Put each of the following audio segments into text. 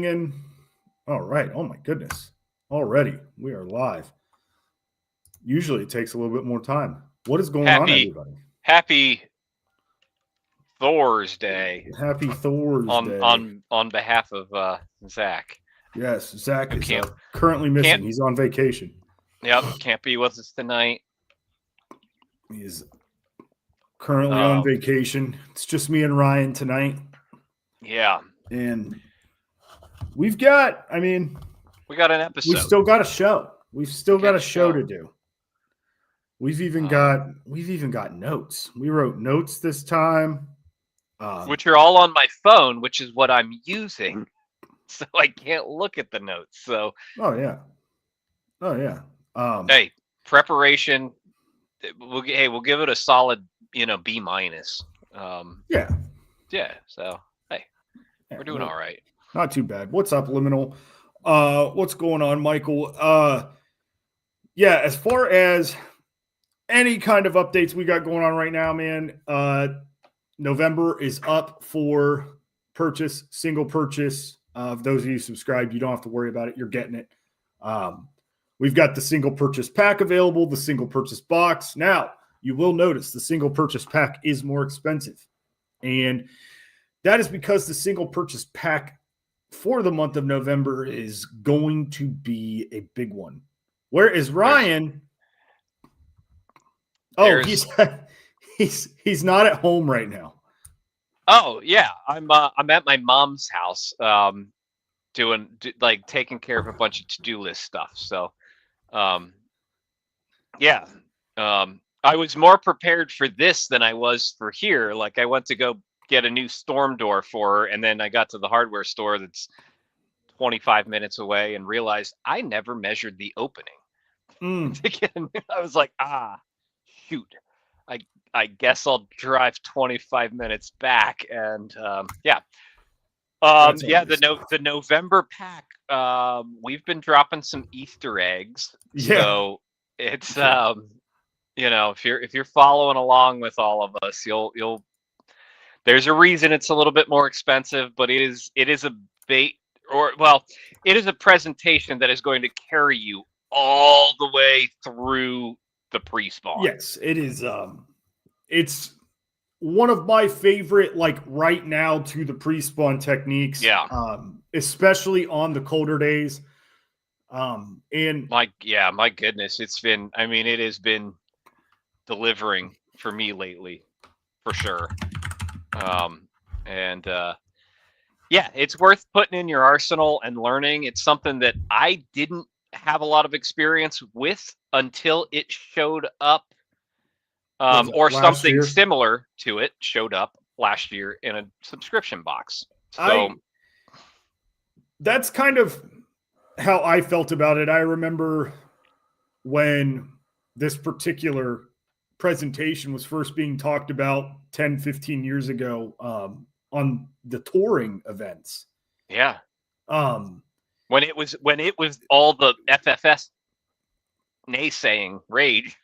in. All right. Oh my goodness. Already we are live. Usually it takes a little bit more time. What is going on, Happy everybody? Happy Thor's Day Happy Thor's on Day. on on behalf of Zach. Yes, Zach Who is can't currently can't missing. He's on vacation. can't be with us tonight. He is currently on Um, vacation. It's just me and Ryan tonight. yeah, And we've got, we got an we've episode. still got a show. We've still got Got a a show show. to do. We've even Um, got notes. We wrote notes this time. which are all on my phone, which is what I'm using, so I can't look at the notes. So Oh yeah. Oh yeah. hey, preparation. We'll give it a solid B minus. Yeah. Yeah. So hey, we're doing all right. Not too bad. What's up, Liminal? What's going on, Michael? Yeah, as far as any kind of updates we got going on right now, man, November is up for purchase, single purchase. Those of you subscribed, you don't have to worry about it. You're getting it. We've got the single purchase pack available, the single purchase box. Now, you will notice the single purchase pack is more expensive. And that is because the single purchase pack for the month of November is going to be a big one. Whereas Ryan, he's not at home right now. Oh yeah, I'm at my mom's house, taking care of a bunch of to-do list stuff. So, yeah, I was more prepared for this than I was for here. Like I went to go get a new storm door for her, and then I got to the hardware store that's 25 minutes away and realized I never measured the opening. I was like, shoot. I guess I'll drive 25 minutes back, and yeah. The November pack. We've been dropping some Easter eggs, so it's if you're following along with all of us, you'll. There's a reason it's a little bit more expensive, but it is a bait it is a presentation that is going to carry you all the way through the pre-spawn. Yes, it is. It's one of my favorite, like right now to the pre-spawn techniques. Yeah. Especially on the colder days. And my goodness, it has been delivering for me lately, for sure. Yeah, it's worth putting in your arsenal and learning. It's something that I didn't have a lot of experience with until it showed up. Or something similar to it showed up last year in a subscription box. So that's kind of how I felt about it. I remember when this particular presentation was first being talked about 10, 15 years ago on the touring events. Yeah. When it was all the FFS naysaying rage.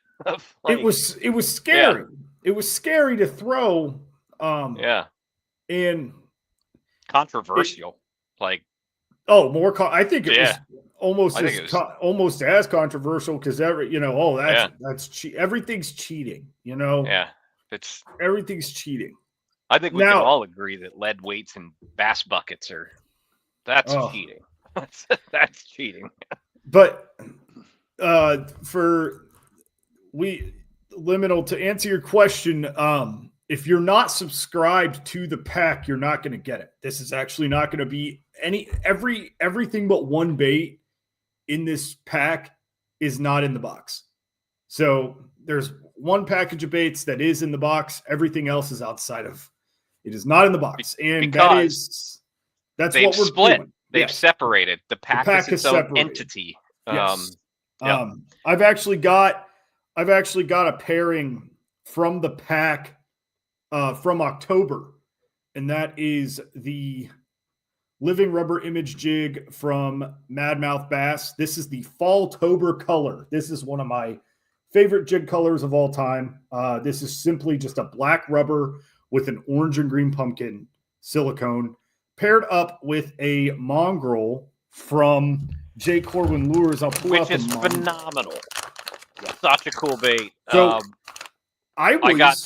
It was scary. Yeah. It was scary to throw. And controversial. I think it was almost as controversial because everything's cheating. Yeah, everything's cheating. I think we can all agree that lead weights and bass buckets that's cheating. That's cheating. But Liminal, to answer your question, if you're not subscribed to the pack, you're not going to get it. This is actually not going to be everything but one bait in this pack is not in the box. So there's one package of baits that is in the box. Everything else is outside of. It is not in the box, and that's what we're split. Doing. They've separated. The pack is its own entity. Yes. I've actually got a pairing from the pack from October, and that is the Living Rubber Image Jig from Madmouth Bass. This is the Fall-tober color. This is one of my favorite jig colors of all time. This is simply just a black rubber with an orange and green pumpkin silicone paired up with a mongrel from Jay Corwin Lures. I'll pull which out the is mongrel. phenomenal. Such a cool bait. So I got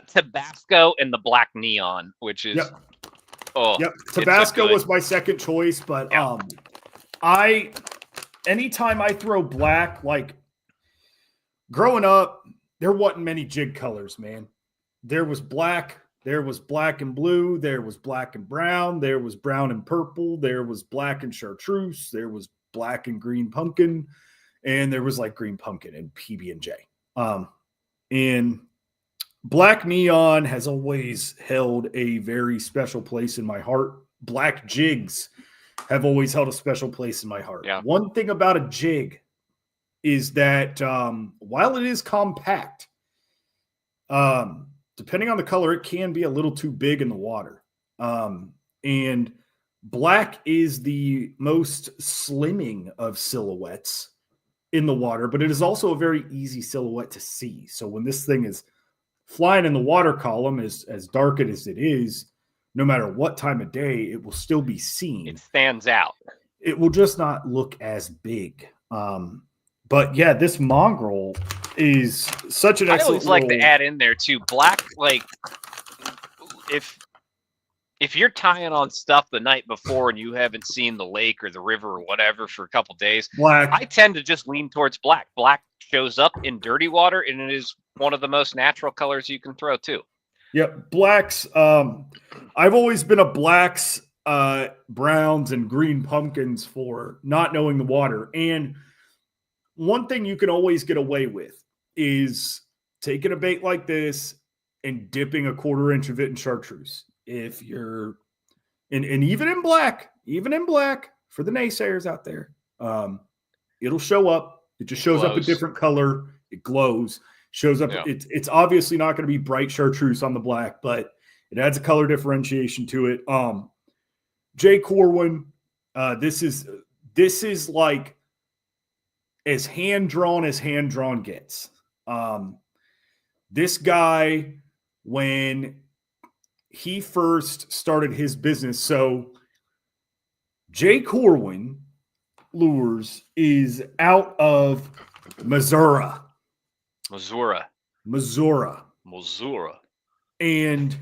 Tabasco and the Black Neon, which is Tabasco was my second choice, but anytime I throw black, like growing up, there wasn't many jig colors, man. There was black and blue, there was black and brown, there was brown and purple, there was black and chartreuse, there was black and green pumpkin, and there was like green pumpkin and PB&J. And Black Neon has always held a very special place in my heart. Black jigs have always held a special place in my heart. Yeah. One thing about a jig is that while it is compact, depending on the color, it can be a little too big in the water. And black is the most slimming of silhouettes in the water, but it is also a very easy silhouette to see. So when this thing is flying in the water column, as dark as it is, no matter what time of day, it will still be seen. It stands out. It will just not look as big. But yeah, this mongrel is such an excellent. I always like to add in there too, black. Like if you're tying on stuff the night before and you haven't seen the lake or the river or whatever for a couple days, black. I tend to just lean towards black. Black shows up in dirty water, and it is one of the most natural colors you can throw too. Yep, blacks. I've always been a blacks, browns, and green pumpkins for not knowing the water. And one thing you can always get away with is taking a bait like this and dipping a 1/4 inch of it in chartreuse. If you're, and even in black for the naysayers out there, it'll show up. It just shows up a different color. It glows. Shows up. Yeah. It's obviously not going to be bright chartreuse on the black, but it adds a color differentiation to it. Jay Corwin, this is like as hand drawn gets. This guy, when he first started his business, so Jay Corwin Lures is out of Missouri. And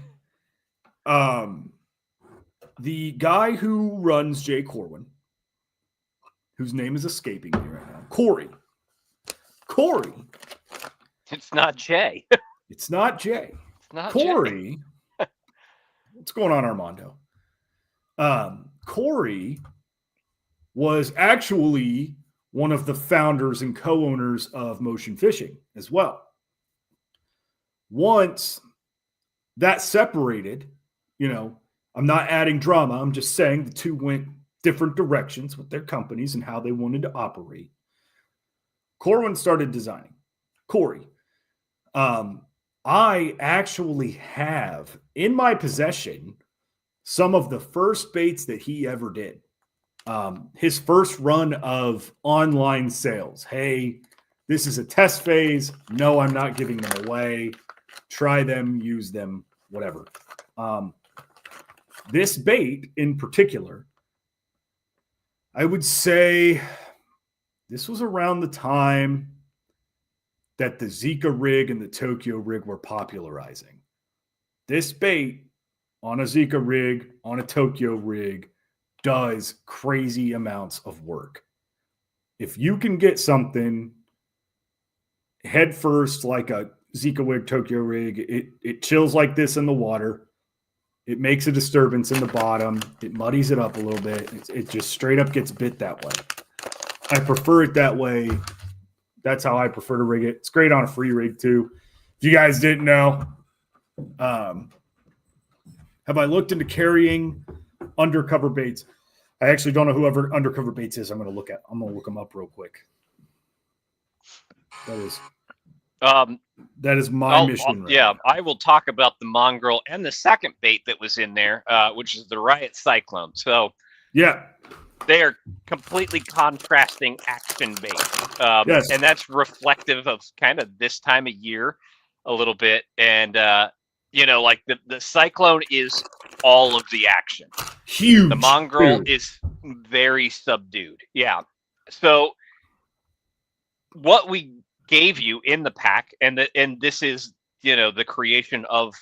the guy who runs Jay Corwin, whose name is escaping me right now, Corey. It's not Jay. It's not Jay. It's not Corey. Jay. What's going on, Armando? Corey was actually one of the founders and co-owners of Motion Fishing as well. Once that separated, I'm not adding drama. I'm just saying the two went different directions with their companies and how they wanted to operate. Corwin started designing. Corey. I actually have in my possession some of the first baits that he ever did. His first run of online sales. Hey, this is a test phase. No, I'm not giving them away. Try them, use them, whatever. This bait in particular, I would say this was around the time that the Zika rig and the Tokyo rig were popularizing. This bait on a Zika rig, on a Tokyo rig, does crazy amounts of work. If you can get something head first like a Zika rig, Tokyo rig, it chills like this in the water. It makes a disturbance in the bottom. It muddies it up a little bit. It just straight up gets bit that way. I prefer it that way. That's how I prefer to rig it. It's great on a free rig too. If you guys didn't know, have I looked into carrying undercover baits? I actually don't know who undercover baits is. I'm going to look them up real quick. That is my mission. I will talk about the mongrel and the second bait that was in there, which is the Riot Cyclone. So yeah, they are completely contrasting action baits. And that's reflective of kind of this time of year a little bit. And like the Cyclone is all of the action. Huge. The Mongrel is very subdued. Yeah. So what we gave you in the pack, and this is the creation of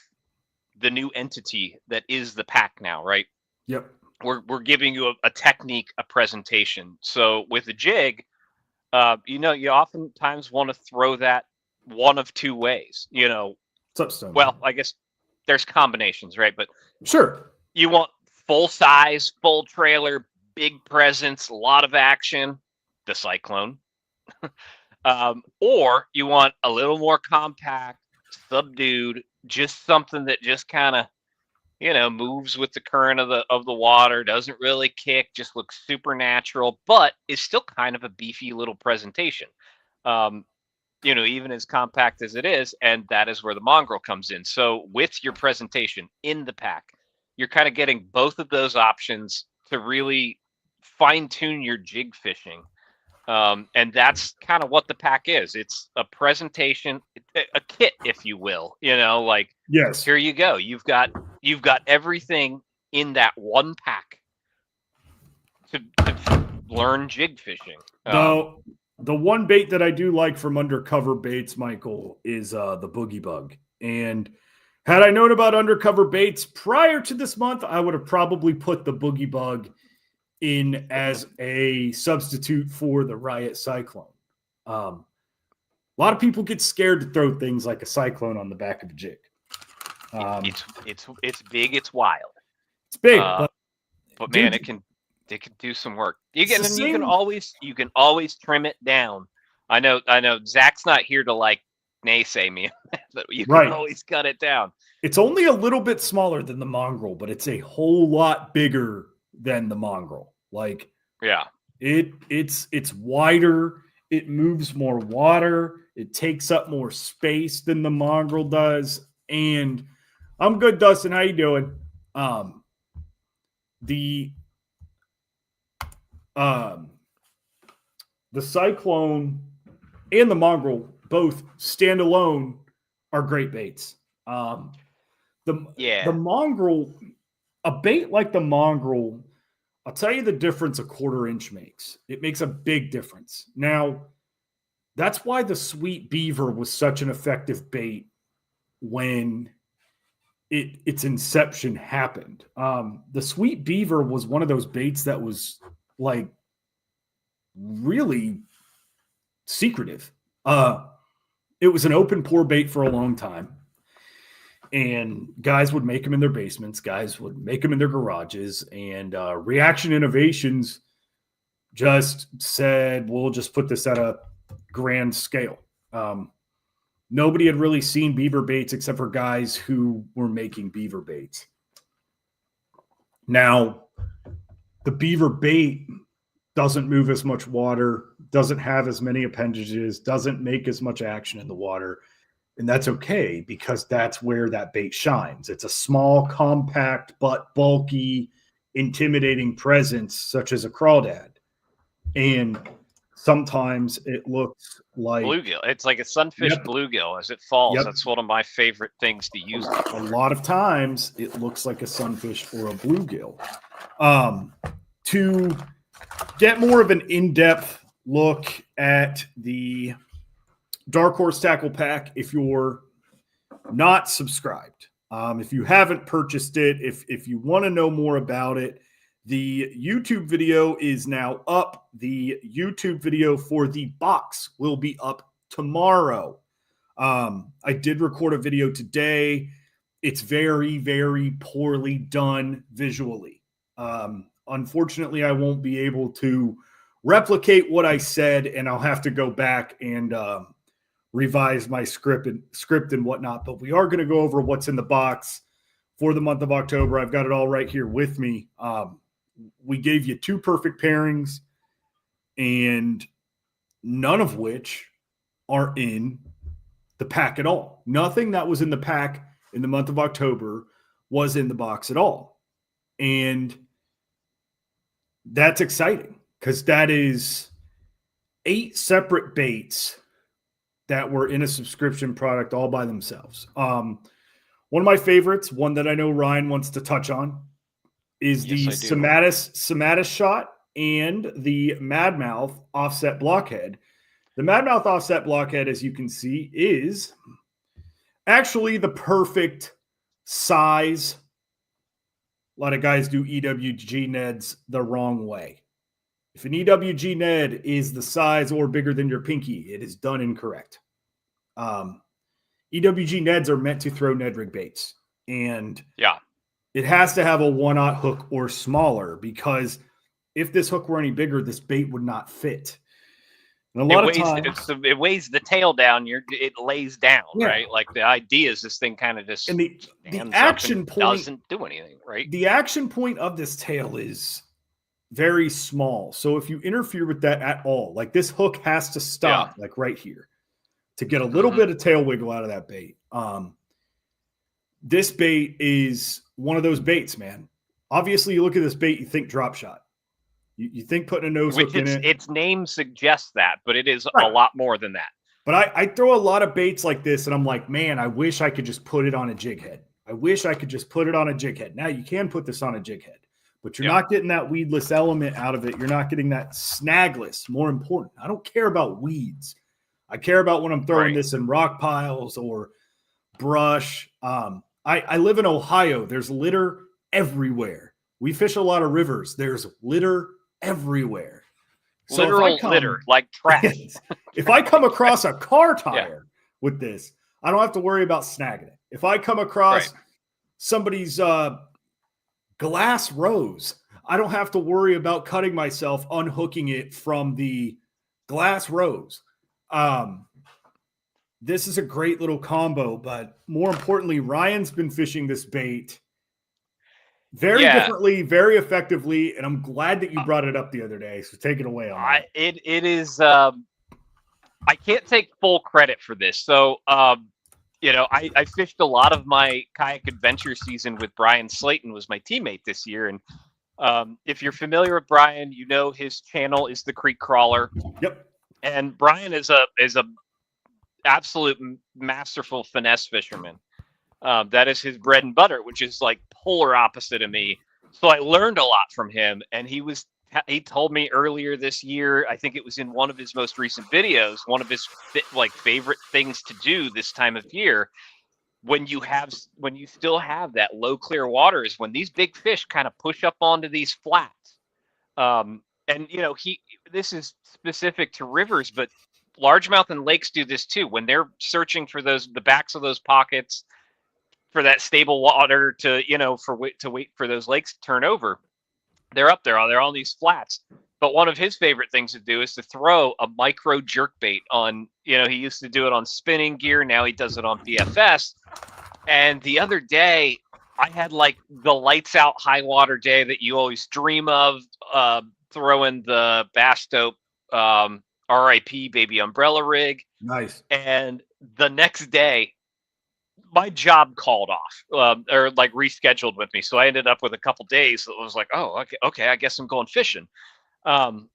the new entity that is the pack now, right? Yep. We're giving you a technique, a presentation. So with a jig, you oftentimes want to throw that one of two ways. What's up, Stone? Well, I guess there's combinations, right? But sure, you want full size, full trailer, big presence, a lot of action, the Cyclone. Or you want a little more compact, subdued, just something that just kind of moves with the current of the water, doesn't really kick, just looks supernatural, but is still kind of a beefy little presentation. Even as compact as it is, and that is where the Mongrel comes in. So with your presentation in the pack, you're kind of getting both of those options to really fine tune your jig fishing. And that's kind of what the pack is. It's a presentation, a kit, if you will. Like, yes, here you go. You've got everything in that one pack to learn jig fishing. The one bait that I do like from Undercover Baits, Michael, is the Boogie Bug. And had I known about Undercover Baits prior to this month, I would have probably put the Boogie Bug in as a substitute for the Riot Cyclone. A lot of people get scared to throw things like a Cyclone on the back of a jig. It's big, it's wild. It's big, but man, it can do some work. You can always trim it down. I know Zach's not here to like naysay me, but you can always cut it down. It's only a little bit smaller than the Mongrel, but it's a whole lot bigger than the Mongrel. Like, yeah, it's wider, it moves more water, it takes up more space than the Mongrel does. And I'm good, Dustin. How you doing? The Cyclone and the Mongrel both standalone are great baits. The Mongrel, a bait like the Mongrel, I'll tell you the difference a 1/4 inch makes. It makes a big difference. Now, that's why the Sweet Beaver was such an effective bait when its inception happened. The Sweet Beaver was one of those baits that was like really secretive. It was an open pour bait for a long time. And guys would make them in their basements. Guys would make them in their garages. And Reaction Innovations just said, we'll just put this at a grand scale. Nobody had really seen beaver baits except for guys who were making beaver baits. Now, the beaver bait doesn't move as much water, doesn't have as many appendages, doesn't make as much action in the water. And that's okay, because that's where that bait shines. It's a small, compact, but bulky, intimidating presence, such as a crawdad. And sometimes it looks like bluegill. It's like a sunfish bluegill as it falls. That's one of my favorite things to use. A lot of times it looks like a sunfish or a bluegill. To get more of an in-depth look at the Dark Horse Tackle Pack, if you're not subscribed, if you haven't purchased it, if you want to know more about it, the YouTube video is now up. The YouTube video for the box will be up tomorrow. I did record a video today. It's very, very poorly done visually. Unfortunately, I won't be able to replicate what I said, and I'll have to go back and revise my script and whatnot. But we are going to go over what's in the box for the month of October. I've got it all right here with me. We gave you 2 perfect pairings, and none of which are in the pack at all. Nothing that was in the pack in the month of October was in the box at all. And that's exciting, because that is 8 separate baits that were in a subscription product all by themselves. One of my favorites, one that I know Ryan wants to touch on, is Yes, the I do. Sematis shot and the Madmouth offset blockhead. The Madmouth offset blockhead, as you can see, is actually the perfect size. A lot of guys do EWG Neds the wrong way. If an EWG Ned is the size or bigger than your pinky, it is done incorrect. EWG Neds are meant to throw Ned rig baits. And yeah, it has to have a 1/0 hook or smaller, because if this hook were any bigger, this bait would not fit. And a lot of times, it weighs the tail down. It lays down, yeah. right? Like the idea is this thing kind of just And the stands action up and point doesn't do anything, right? The action point of this tail is very small. So if you interfere with that at all, like this hook has to stop, like right here, to get a little bit of tail wiggle out of that bait. This bait is one of those baits, man. Obviously, you look at this bait, you think drop shot. You think putting a nose hook in it. Its name suggests that, but it is a lot more than that. But I throw a lot of baits like this, and I'm like, man, I wish I could just put it on a jig head. I wish I could just put it on a jig head. Now, you can put this on a jig head, but you're not getting that weedless element out of it. You're not getting that snagless. More important, I don't care about weeds. I care about when I'm throwing this in rock piles or brush. I live in Ohio. There's litter everywhere. We fish a lot of rivers. There's litter everywhere. So literal litter, like trash. If I come across a car tire with this, I don't have to worry about snagging it. If I come across somebody's glass rose, I don't have to worry about cutting myself unhooking it from the glass rose. This is a great little combo, but more importantly, Ryan's been fishing this bait very differently, very effectively, and I'm glad that you brought it up the other day. So take it away on that. It is. I can't take full credit for this. So, I fished a lot of my kayak adventure season with Brian Slayton, was my teammate this year, and if you're familiar with Brian, you know his channel is the Creek Crawler. Yep. And Brian is a absolute masterful finesse fisherman. That is his bread and butter, which is like polar opposite of me. So I learned a lot from him, and he told me earlier this year, I think it was in one of his most recent videos, one of his favorite things to do this time of year, when you still have that low clear water, is when these big fish kind of push up onto these flats. And this is specific to rivers, but largemouth and lakes do this too. When they're searching for the backs of those pockets for that stable water to wait for those lakes to turn over, they're up there. They're on these flats. But one of his favorite things to do is to throw a micro jerk bait on. He used to do it on spinning gear. Now he does it on BFS. And the other day, I had like the lights out high water day that you always dream of, throwing the Bass Dope RIP baby umbrella rig. Nice. And the next day, my job called off, or like rescheduled with me. So I ended up with a couple days that was like, oh, okay, I guess I'm going fishing. And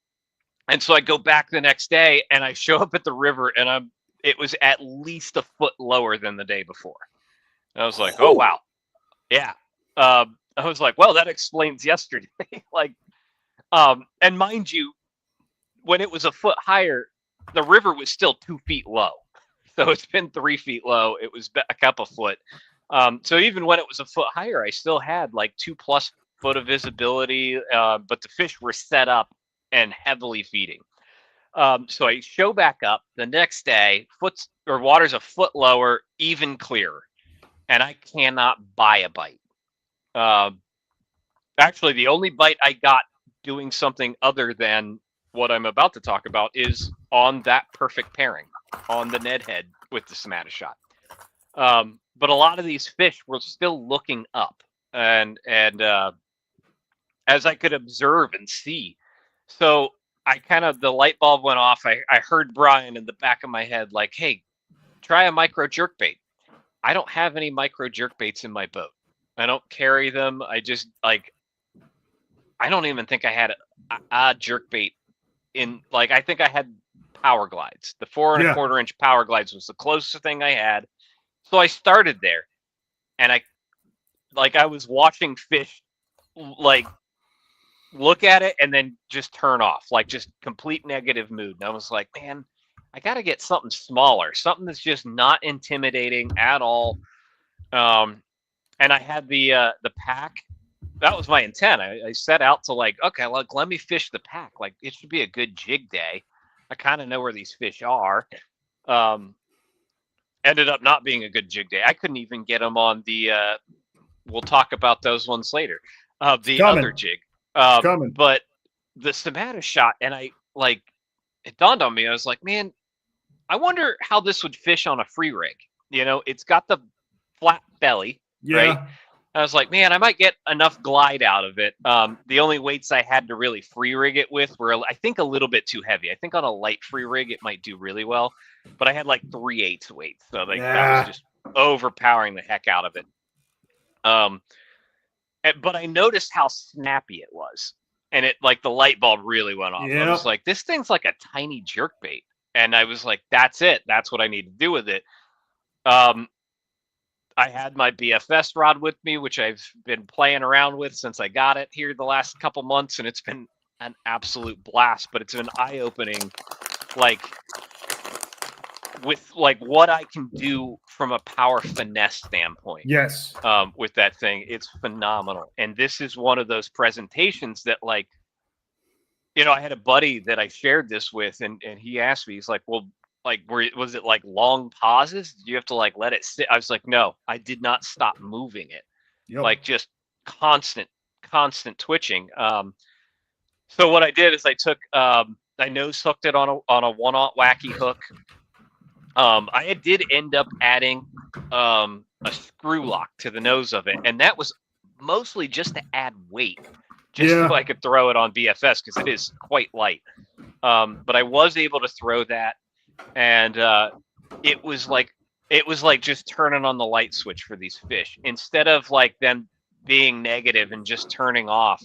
so I go back the next day and I show up at the river, and it was at least a foot lower than the day before. And I was like, oh wow. Yeah. I was like, well, that explains yesterday. And mind you, when it was a foot higher, the river was still 2 feet low. So it's been 3 feet low. It was back up a foot. So even when it was a foot higher, I still had like 2+ foot of visibility, but the fish were set up and heavily feeding. So I show back up the next day, water's a foot lower, even clearer, and I cannot buy a bite. Actually, the only bite I got doing something other than what I'm about to talk about is on that perfect pairing, on the Ned head with the Sematis shot. But a lot of these fish were still looking up, and as I could observe and see. So the light bulb went off. I heard Brian in the back of my head, like, hey, try a micro jerk bait. I don't have any micro jerk baits in my boat. I don't carry them. I don't even think I had a jerk bait in, I think I had Power Glides. The 4 1/4 inch Power Glides was the closest thing I had. So I started there. and I was watching fish like look at it and then just turn off, like just complete negative mood. And I was like, man, I got to get something smaller, something that's just not intimidating at all. And I had the pack. That was my intent. I set out to like, okay, like let me fish the pack. Like it should be a good jig day. I kind of know where these fish are. Ended up not being a good jig day. I couldn't even get them on the. We'll talk about those ones later. The other jig. But the Stamata shot, and I like it dawned on me. I was like, man, I wonder how this would fish on a free rig. You know, it's got the flat belly, right? I was like, man, I might get enough glide out of it. The only weights I had to really free rig it with were, I think, a little bit too heavy. I think on a light free rig, it might do really well, but I had like 3/8 weights. So like that was just overpowering the heck out of it. But I noticed how snappy it was, and it like the light bulb really went off. I was like, this thing's like a tiny jerkbait, and I was like, that's it. That's what I need to do with it. I had my BFS rod with me, which I've been playing around with since I got it here the last couple months, and it's been an absolute blast. But it's been eye-opening, like with like what I can do from a power finesse standpoint. Yes. With that thing, it's phenomenal. And this is one of those presentations that, like, you know, I had a buddy that I shared this with, and he asked me, he's like, well, like, was it like long pauses? Did you have to like let it sit? I was like, no, I did not stop moving it. Like just constant twitching. So what I did is I took, I nose hooked it on a 1/0 wacky hook. I did end up adding a screw lock to the nose of it, and that was mostly just to add weight, just so I could throw it on BFS because it is quite light. But I was able to throw that, and it was like just turning on the light switch for these fish instead of like them being negative and just turning off.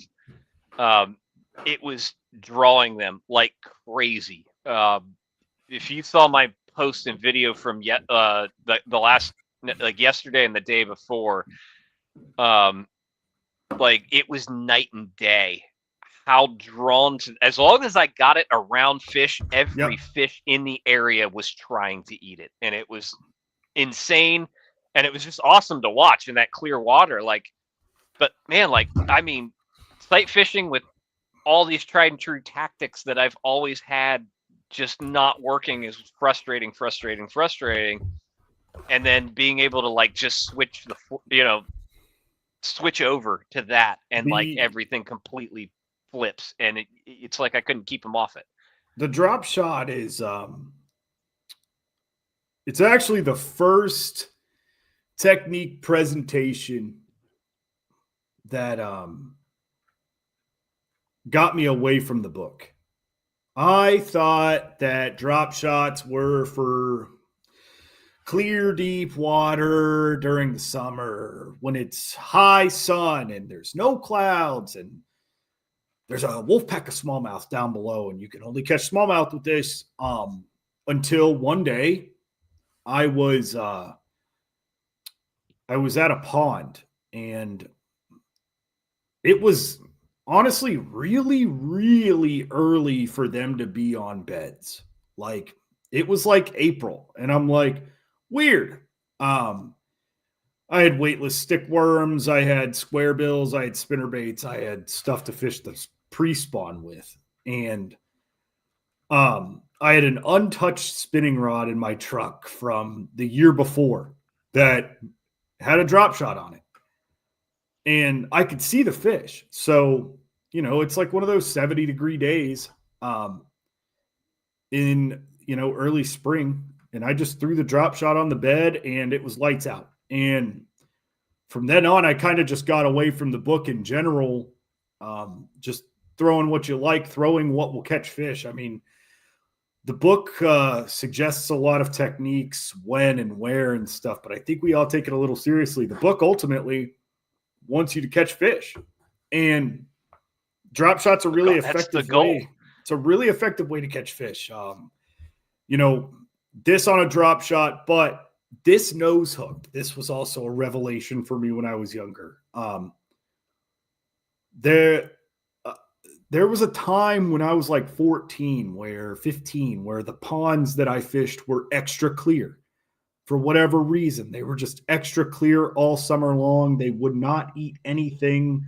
It was drawing them like crazy. If you saw my post and video from the last, like yesterday and the day before, like it was night and day how drawn to, as long as I got it around fish, every fish in the area was trying to eat it, and it was insane, and it was just awesome to watch in that clear water. Like, but man, like, I mean, sight fishing with all these tried and true tactics that I've always had just not working is frustrating. And then being able to like just switch over to that, and like everything completely flips, and it's like I couldn't keep them off it. The drop shot is it's actually the first technique presentation that got me away from the book. I thought that drop shots were for clear, deep water during the summer when it's high sun and there's no clouds and there's a wolf pack of smallmouth down below and you can only catch smallmouth with this. Until one day I was at a pond, and it was honestly really, really early for them to be on beds. Like, it was like April, and I'm like, weird. I had weightless stick worms, I had square bills, I had spinner baits, I had stuff to fish the pre-spawn with, and I had an untouched spinning rod in my truck from the year before that had a drop shot on it, and I could see the fish. So, you know, it's like one of those 70-degree days in, you know, early spring, and I just threw the drop shot on the bed and it was lights out. And from then on, I kind of just got away from the book in general, just throwing what you like, throwing what will catch fish. I mean, the book suggests a lot of techniques, when and where and stuff, but I think we all take it a little seriously. The book ultimately wants you to catch fish, and drop shots are really effective way. It's a really effective way to catch fish. You know, this on a drop shot, but this nose hook, this was also a revelation for me when I was younger. There, there was a time when I was like 14, 15, where the ponds that I fished were extra clear. For whatever reason, they were just extra clear all summer long. They would not eat anything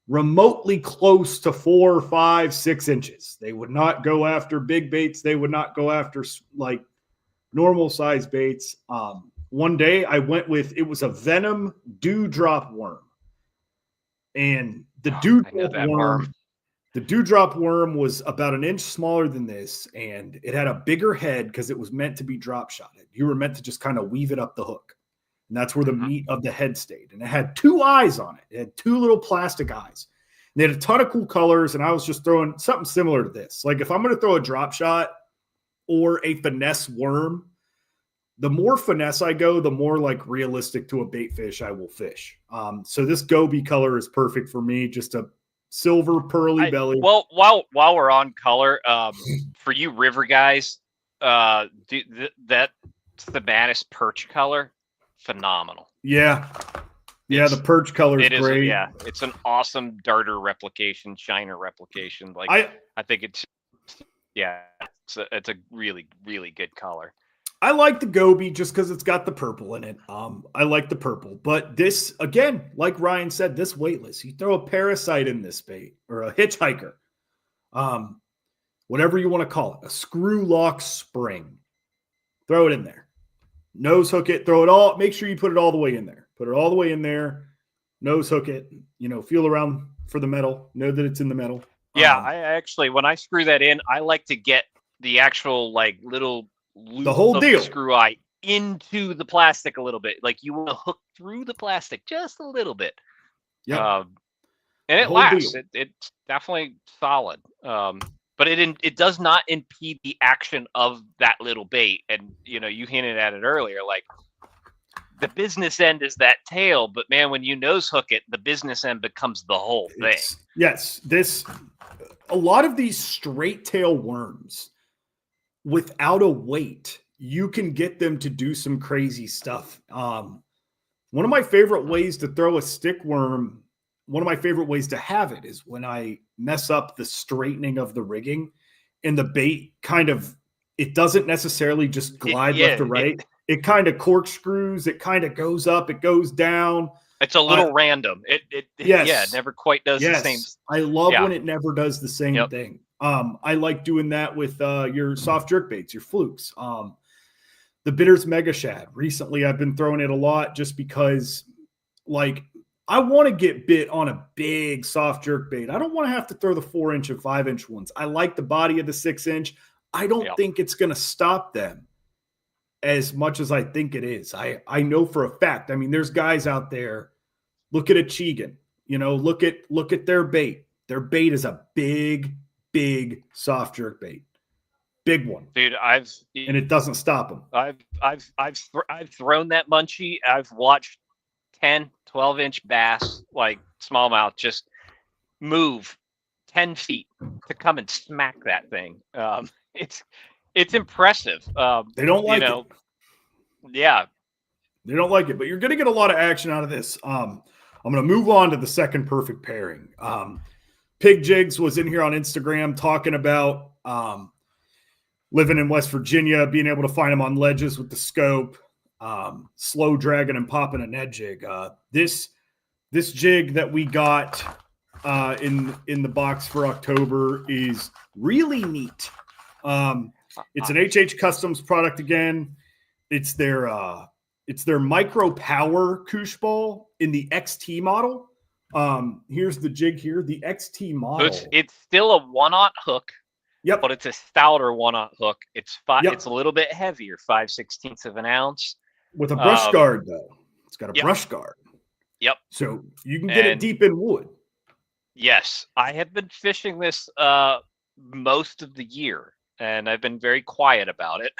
remotely close to 4, 5, 6 inches. They would not go after big baits. They would not go after like normal size baits. One day I went with, it was a venom dewdrop worm. And the dewdrop worm was about an inch smaller than this, and it had a bigger head because it was meant to be drop shotted. You were meant to just kind of weave it up the hook. And that's where the meat of the head stayed. And it had 2 eyes on it. It had 2 little plastic eyes. And they had a ton of cool colors, and I was just throwing something similar to this. Like if I'm going to throw a drop shot or a finesse worm, the more finesse I go, the more like realistic to a bait fish I will fish. So this goby color is perfect for me. Just a silver pearly belly. Well, while we're on color, for you river guys, that Thematis perch color, phenomenal. Yeah, the perch color is great. It's an awesome darter replication, shiner replication. Like I think it's a really, really good color. I like the goby just because it's got the purple in it. I like the purple, but this, again, like Ryan said, this weightless. You throw a parasite in this bait or a hitchhiker, whatever you want to call it, a screw lock spring, throw it in there. Nose hook it, throw it all. Make sure you put it all the way in there. Put it all the way in there. Nose hook it. Feel around for the metal. Know that it's in the metal. Yeah, I actually, when I screw that in, I like to get the actual like little loop the whole deal screw eye into the plastic a little bit. Like you want to hook through the plastic just a little bit. Yeah, and it lasts. It's definitely solid. But it does not impede the action of that little bait. And you hinted at it earlier, like the business end is that tail, but man, when you nose hook it, the business end becomes the whole thing. Yes, a lot of these straight tail worms, without a weight, you can get them to do some crazy stuff. One of my favorite ways to throw a stick worm, one of my favorite ways to have it is when I mess up the straightening of the rigging and the bait it doesn't necessarily just glide left to right. It kind of corkscrews. It kind of goes up. It goes down. It's a little random. It never quite does the same. I love when it never does the same thing. I like doing that with your soft jerk baits, your flukes. The Bitters Mega Shad. Recently, I've been throwing it a lot just because, I want to get bit on a big soft jerk bait. I don't want to have to throw the 4-inch and 5-inch ones. I like the body of the 6-inch. I don't think it's going to stop them as much as I think it is. I know for a fact. I mean, there's guys out there. Look at a Chegan. Look at their bait. Their bait is a big soft jerk bait. Big one, dude. And it doesn't stop them. I've thrown that munchie. I've watched 10, 12-inch bass, like smallmouth, just move 10 feet to come and smack that thing. It's impressive. They don't like it. Yeah. They don't like it, but you're going to get a lot of action out of this. I'm going to move on to the second perfect pairing. Pig Jigs was in here on Instagram talking about living in West Virginia, being able to find them on ledges with the scope, slow dragging and popping a Ned jig. This jig that we got in the box for October is really neat. It's an HH Customs product again. It's their micro power koosh ball in the XT model. Here's the jig here, the XT model. So it's still a 1/0 hook. Yep. But it's a stouter 1/0 hook. It's It's a little bit heavier, 5/16 of an ounce. With a brush guard though. It's got a brush guard. Yep. So you can get it deep in wood. Yes, I have been fishing this most of the year, and I've been very quiet about it.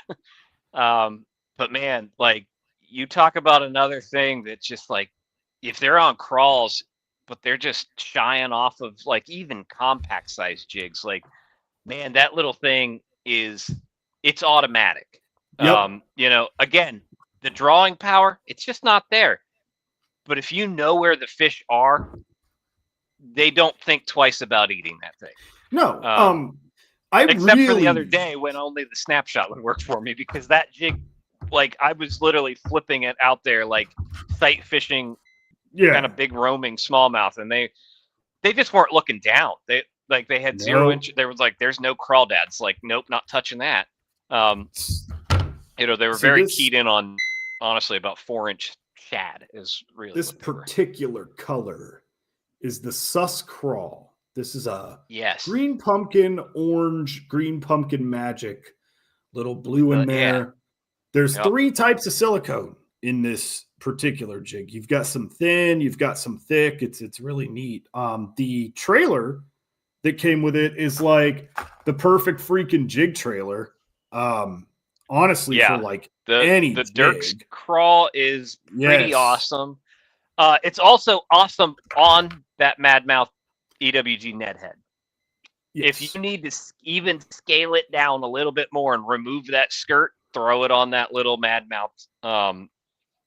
But man, like you talk about another thing that's just like, if they're on crawls, but they're just shying off of like even compact size jigs, like, man, that little thing it's automatic. Yep. Again, the drawing power, it's just not there. But if you know where the fish are, they don't think twice about eating that thing. No, except for the other day when only the snapshot would work for me, because that jig, like, I was literally flipping it out there, like sight fishing, kind of big roaming smallmouth, and they just weren't looking down. They had 0 inch. There was like, there's no crawdads. Like, nope, not touching that. They were very keyed in on, honestly, about 4-inch shad is really this particular color is the sus crawl. This is a green pumpkin, orange, green pumpkin magic, little blue in there. Yeah. There's 3 types of silicone in this particular jig. You've got some thin, you've got some thick. It's really neat. The trailer that came with it is like the perfect freaking jig trailer. Honestly, for like any the Dirk's crawl is pretty awesome. It's also awesome on that Madmouth EWG net head. Yes. If you need to even scale it down a little bit more and remove that skirt, throw it on that little Madmouth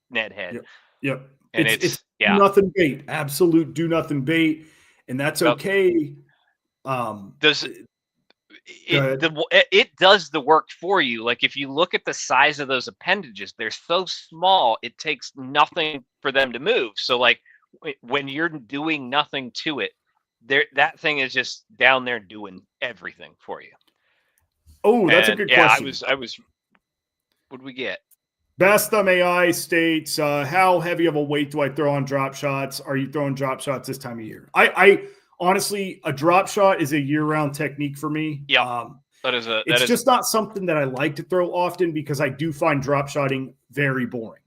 net head. Yep. And it's do nothing bait, absolute do nothing bait, and that's okay. It does the work for you. Like, if you look at the size of those appendages, they're so small, it takes nothing for them to move. So like, when you're doing nothing to it, that thing is just down there doing everything for you. Oh, that's a good question. I was what did we get? Best Thumb AI states, how heavy of a weight do I throw on drop shots? Are you throwing drop shots this time of year? I honestly, a drop shot is a year-round technique for me. Yeah, it's just not something that I like to throw often, because I do find drop shotting very boring.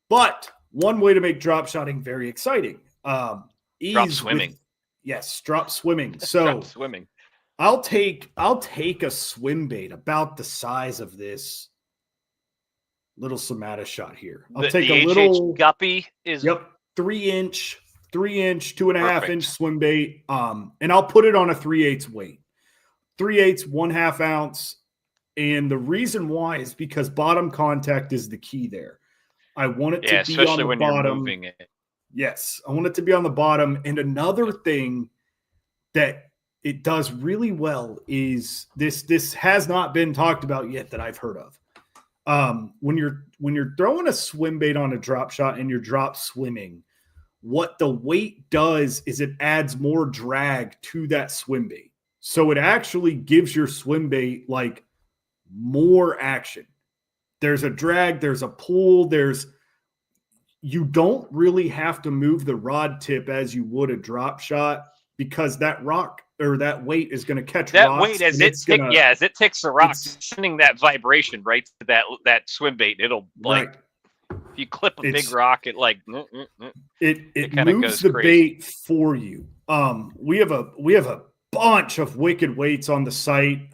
But one way to make drop shotting very exciting, drop swimming. Drop swimming. So drop swimming. I'll take a swim bait about the size of this little Somata shot here. I'll take a little guppy is 3-inch, 2.5-inch swim bait. And I'll put it on a 3/8 weight. 3/8, 1/2 ounce. And the reason why is because bottom contact is the key there. I want it to be on the bottom. Especially when you're moving it. Yes, I want it to be on the bottom. And another thing that it does really well is this has not been talked about yet that I've heard of. When you're throwing a swim bait on a drop shot and you're drop swimming, what the weight does is it adds more drag to that swim bait. So it actually gives your swim bait like more action. There's a drag, there's a pull, you don't really have to move the rod tip as you would a drop shot, because that rock or that weight is going to catch that rocks. Weight as it ticks the rocks, sending that vibration right to that swim bait. It'll like, if you clip a big rock, it like it moves the bait for you. We have a bunch of wicked weights on the site.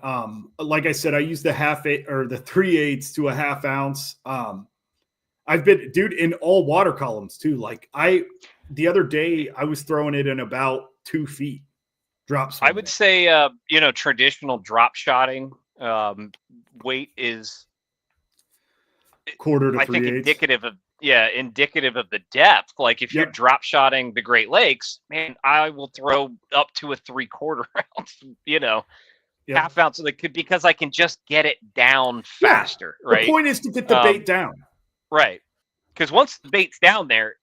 Like I said, I use the 1/2 or the 3/8 to a 1/2 ounce. I've been, dude, in all water columns too. Like the other day I was throwing it in about 2 feet. Drops. I would say, traditional drop shotting weight is quarter to 3/8. I think indicative of the depth. Like, if you're drop shotting the Great Lakes, man, I will throw up to a 3/4 ounce, 1/2 ounce, because I can just get it down faster. Right. The point is to get the bait down. Right. Because once the bait's down there,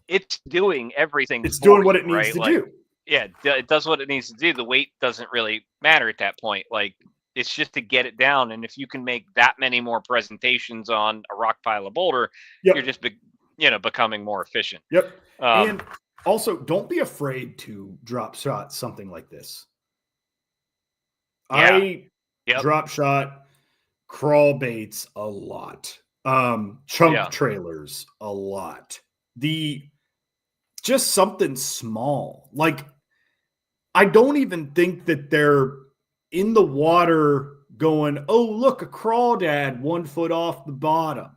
it's doing everything. It's doing what it needs to do. Yeah, it does what it needs to do. The weight doesn't really matter at that point. Like, it's just to get it down. And if you can make that many more presentations on a rock pile of boulder, you're just, becoming more efficient. Yep. And also, don't be afraid to drop shot something like this. I drop shot crawl baits a lot. Chunk trailers a lot. Just something small. Like, I don't even think that they're in the water going, oh, look, a crawdad 1 foot off the bottom.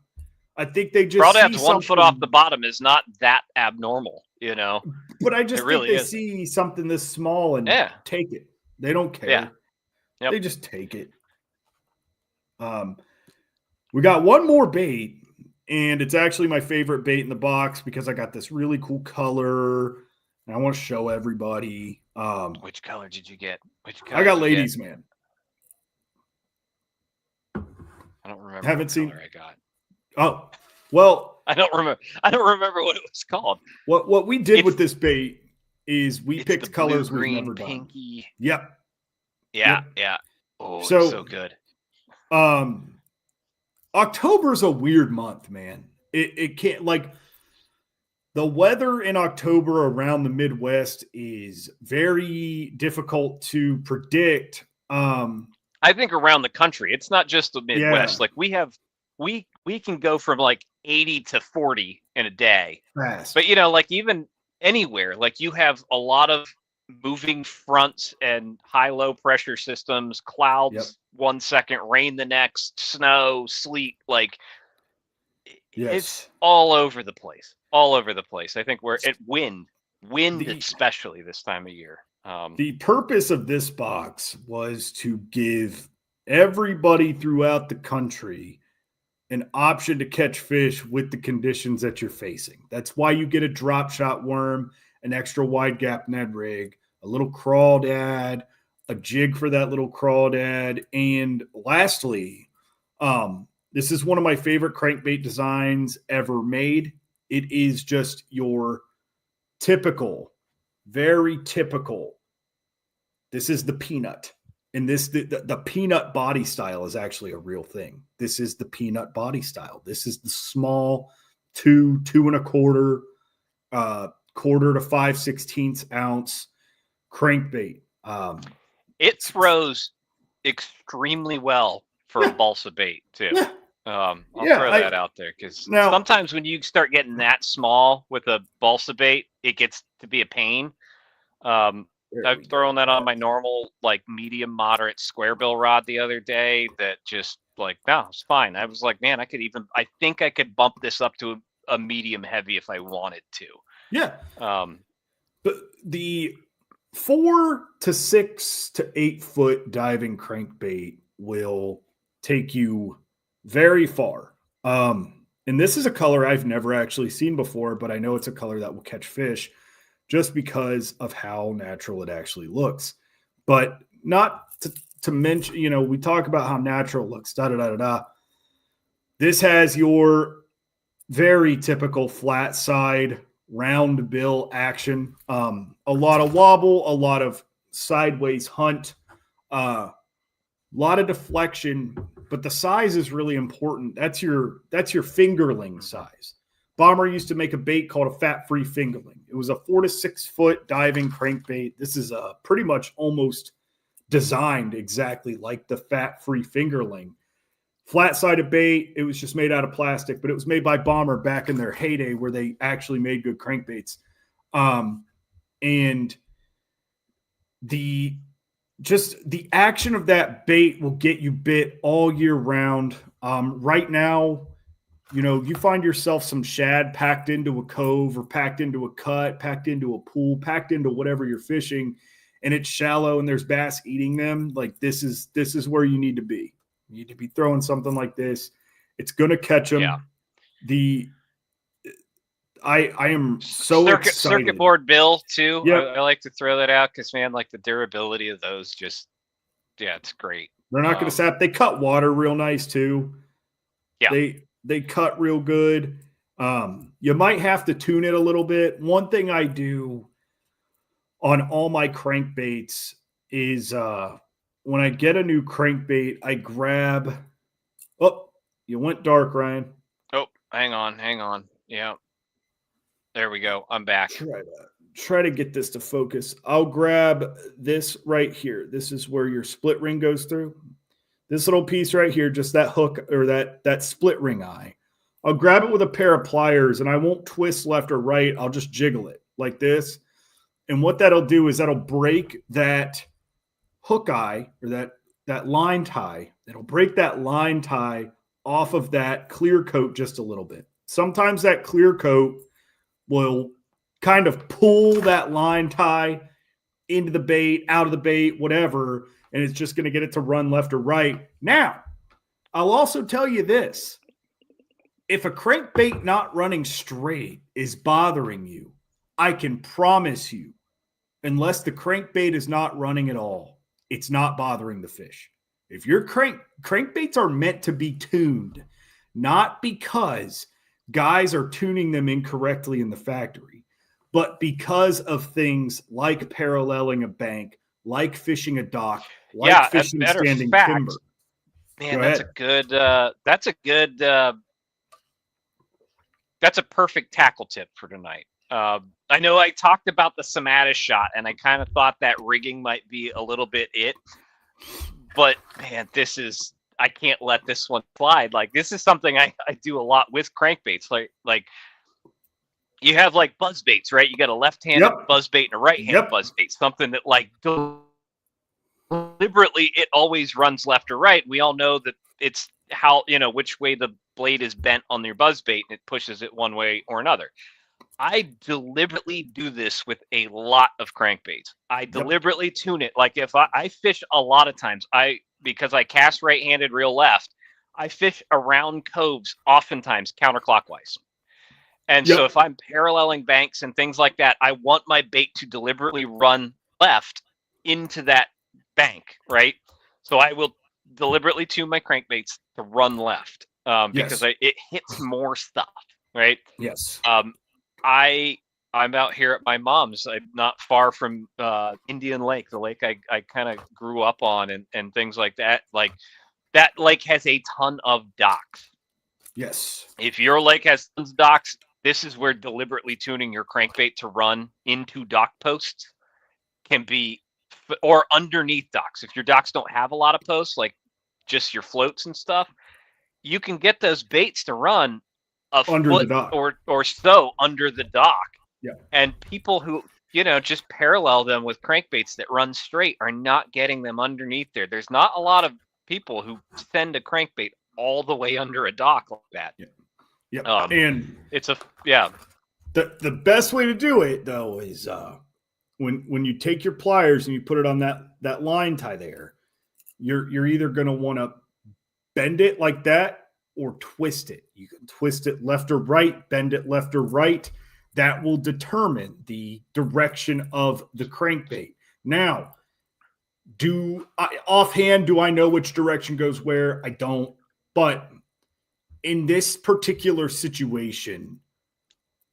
I think they just crawdads 1 foot off the bottom is not that abnormal, But I just think they see something this small and take it. They don't care. Yeah. Yep. They just take it. We got one more bait. and it's actually my favorite bait in the box because I got this really cool color, and I want to show everybody. Which color did you get? I got ladies, man. I don't remember Haven't what seen. color I got. Oh, well, I don't remember what it was called. What we did with this bait is we picked colors we've never pinky. done. Yep. Yeah. Oh, it's so good. October's a weird month, man. It can't, like, the weather in October around the Midwest is very difficult to predict. I think around the country, it's not just the Midwest. Like we can go from like 80 to 40 in a day. Fast. But like even anywhere, like you have a lot of moving fronts and high-low pressure systems, clouds 1 second, rain the next, snow, sleet, like it's all over the place. All over the place. I think we're at wind especially this time of year. The purpose of this box was to give everybody throughout the country an option to catch fish with the conditions that you're facing. That's why you get a drop shot worm, an extra wide gap Ned rig, a little crawdad, a jig for that little crawdad, and lastly, this is one of my favorite crankbait designs ever made. It is just your typical, very typical. This is the peanut. And the peanut body style is actually a real thing. This is the peanut body style. This is the small 2.25, quarter to 5/16 ounce crankbait. It throws extremely well for a balsa bait too. Yeah. I'll throw that out there because sometimes when you start getting that small with a balsa bait, it gets to be a pain. I've thrown that on my normal, like medium, moderate square bill rod the other day. That just like, no, it's fine. I was like, man, I think I could bump this up to a medium heavy if I wanted to. Yeah. But the 4 to 6 to 8 foot diving crankbait will take you very far. And this is a color I've never actually seen before, but I know it's a color that will catch fish just because of how natural it actually looks. But not to mention, we talk about how natural it looks, This has your very typical flat side, round bill action. A lot of wobble, a lot of sideways hunt, a lot of deflection, but the size is really important. That's your fingerling size. Bomber used to make a bait called a fat-free fingerling. It was a 4 to 6 foot diving crankbait. This is pretty much almost designed exactly like the fat-free fingerling. Flat-sided bait. It was just made out of plastic, but it was made by Bomber back in their heyday where they actually made good crankbaits. And the action of that bait will get you bit all year round. Right now, you find yourself some shad packed into a cove or packed into a cut, packed into a pool, packed into whatever you're fishing, and it's shallow and there's bass eating them. Like this is where you need to be. You need to be throwing something like this. It's going to catch them. Yeah. I am so excited. Circuit board bill too. Yep. I like to throw that out because, man, like the durability of those it's great. They're not going to sap. They cut water real nice too. Yeah. They cut real good. You might have to tune it a little bit. One thing I do on all my crankbaits is when I get a new crankbait, I grab. Oh, you went dark, Ryan. Oh, hang on. Yeah. There we go. I'm back. Try to get this to focus. I'll grab this right here. This is where your split ring goes through. This little piece right here, just that hook or that split ring eye. I'll grab it with a pair of pliers and I won't twist left or right. I'll just jiggle it like this. And what that'll do is that'll break that hook eye or that line tie. It'll break that line tie off of that clear coat just a little bit. Sometimes that clear coat will kind of pull that line tie into the bait, out of the bait, whatever, and it's just going to get it to run left or right. Now, I'll also tell you this. if a crankbait not running straight is bothering you, I can promise you, unless the crankbait is not running at all, it's not bothering the fish. If your crankbaits are meant to be tuned, not because guys are tuning them incorrectly in the factory, but because of things like paralleling a bank, like fishing a dock, like fishing matter of standing fact, timber. man, that's a good that's a perfect tackle tip for tonight. I know I talked about the Somatis shot, and I kind of thought that rigging might be a little bit it. But man, I can't let this one slide. Like, this is something I do a lot with crankbaits. Like you have like buzz baits, right? You got a left-handed buzz bait and a right-handed buzz bait. Something that like deliberately it always runs left or right. We all know that it's how, which way the blade is bent on your buzz bait, and it pushes it one way or another. I deliberately do this with a lot of crankbaits. I deliberately tune it. Like if I fish a lot of times, because I cast right-handed, reel left, I fish around coves oftentimes counterclockwise. And so if I'm paralleling banks and things like that, I want my bait to deliberately run left into that bank, right? So I will deliberately tune my crankbaits to run left because it hits more stuff, right? Yes. I'm out here at my mom's. I'm not far from Indian Lake, the lake I kind of grew up on, and things like that. Like that lake has a ton of docks. Yes. If your lake has tons of docks, this is where deliberately tuning your crankbait to run into dock posts can be, or underneath docks. If your docks don't have a lot of posts, like just your floats and stuff, you can get those baits to run under foot the dock or so under the dock. Yeah. And people who, just parallel them with crankbaits that run straight are not getting them underneath there. There's not a lot of people who send a crankbait all the way under a dock like that. Yeah. And it's the best way to do it though is when you take your pliers and you put it on that line tie there, you're either going to want to bend it like that or twist it. You can twist it left or right, bend it left or right. That will determine the direction of the crankbait. Now, offhand, do I know which direction goes where? I don't. But in this particular situation,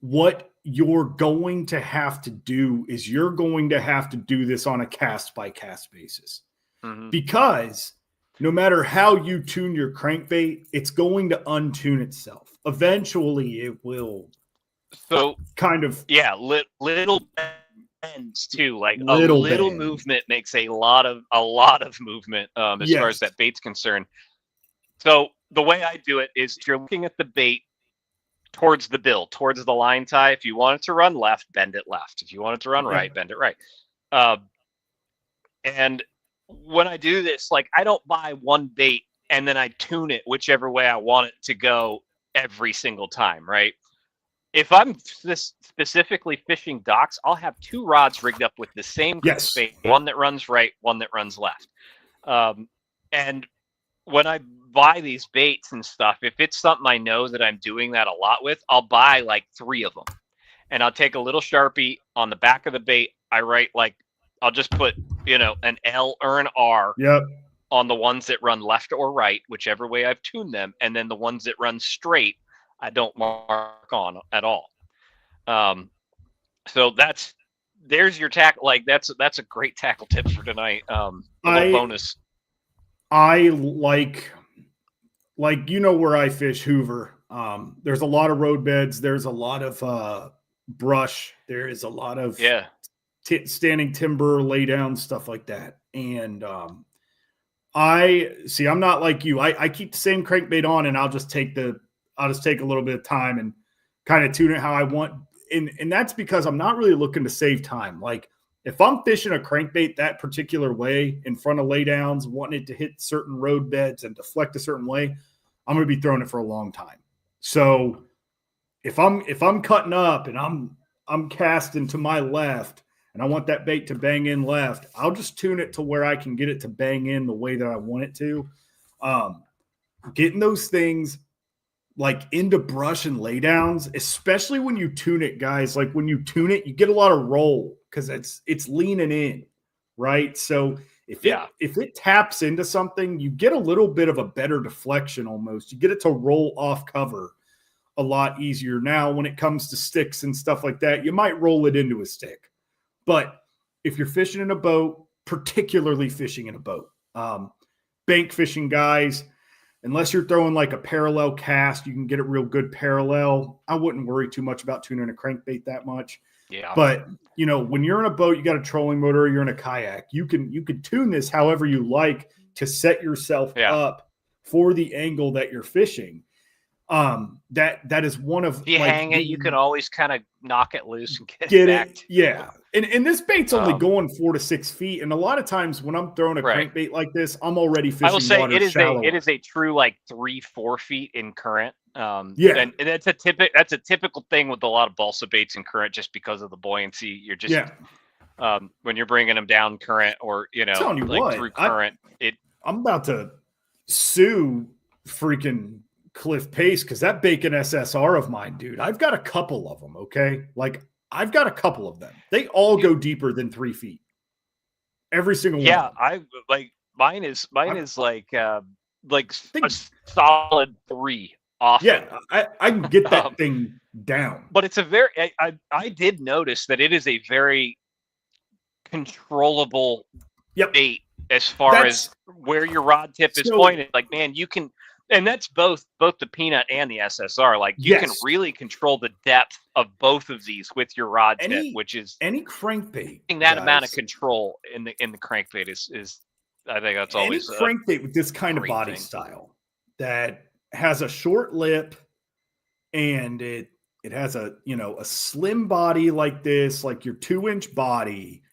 what you're going to have to do is you're going to have to do this on a cast by cast basis. Mm-hmm. Because no matter how you tune your crankbait, it's going to untune itself. Eventually it will. So kind of. Yeah. Little bends too. Like a little movement makes a lot of movement as far as that bait's concerned. So the way I do it is if you're looking at the bait towards the bill, towards the line tie, if you want it to run left, bend it left. If you want it to run right, bend it right. And when I do this, like I don't buy one bait and then I tune it whichever way I want it to go every single time, right? If I'm specifically fishing docks, I'll have two rods rigged up with the same bait, one that runs right, one that runs left. And when I buy these baits and stuff, if it's something I know that I'm doing that a lot with, I'll buy like 3 of them. And I'll take a little Sharpie on the back of the bait. I write I'll just put, an L or an R on the ones that run left or right, whichever way I've tuned them. And then the ones that run straight, I don't mark on at all. So there's your tackle. Like that's a great tackle tip for tonight. A little bonus. I like where I fish, Hoover. There's a lot of road beds. There's a lot of brush. There is a lot of standing timber, lay down, stuff like that. And I'm not like you. I keep the same crankbait on, and I'll just take a little bit of time and kind of tune it how I want. And that's because I'm not really looking to save time. Like if I'm fishing a crankbait that particular way in front of laydowns, wanting it to hit certain road beds and deflect a certain way, I'm going to be throwing it for a long time. So if I'm cutting up and I'm casting to my left and I want that bait to bang in left, I'll just tune it to where I can get it to bang in the way that I want it to. Getting those things like into brush and laydowns, especially when you tune it, guys. Like when you tune it, you get a lot of roll because it's leaning in, right? So if it taps into something, you get a little bit of a better deflection almost. You get it to roll off cover a lot easier. Now, when it comes to sticks and stuff like that, you might roll it into a stick. But if you're fishing in a boat, particularly fishing in a boat, bank fishing guys, unless you're throwing like a parallel cast, you can get it real good parallel. I wouldn't worry too much about tuning a crankbait that much. Yeah. But you know, when you're in a boat, you got a trolling motor, you're in a kayak, you can tune this however you like to set yourself up for the angle that you're fishing. That is one of if you hang it, you can always kind of knock it loose and get it. Yeah. And this bait's only going 4 to 6 feet. And a lot of times when I'm throwing a crankbait like this, I'm already fishing. I will say water it is a true like 3-4 feet in current. And that's a typical thing with a lot of balsa baits in current, just because of the buoyancy. You're just when you're bringing them down current, or through current. I'm about to sue freaking Cliff Pace because that bacon SSR of mine, dude, I've got a couple of them. Okay, like I've got a couple of them. They all go deeper than 3 feet. Every single one. Yeah, I like mine is like a solid 3 off. Yeah, I can get that thing down. But it's a very I did notice that it is a very controllable bait as far as where your rod tip is pointed. Like, man, you can. And that's both the Peanut and the SSR. Like you can really control the depth of both of these with your rod tip, which is any crankbait. That amount of control in the crankbait is I think that's always any crankbait with this kind of body style that has a short lip and it has a slim body like this, like your 2-inch body.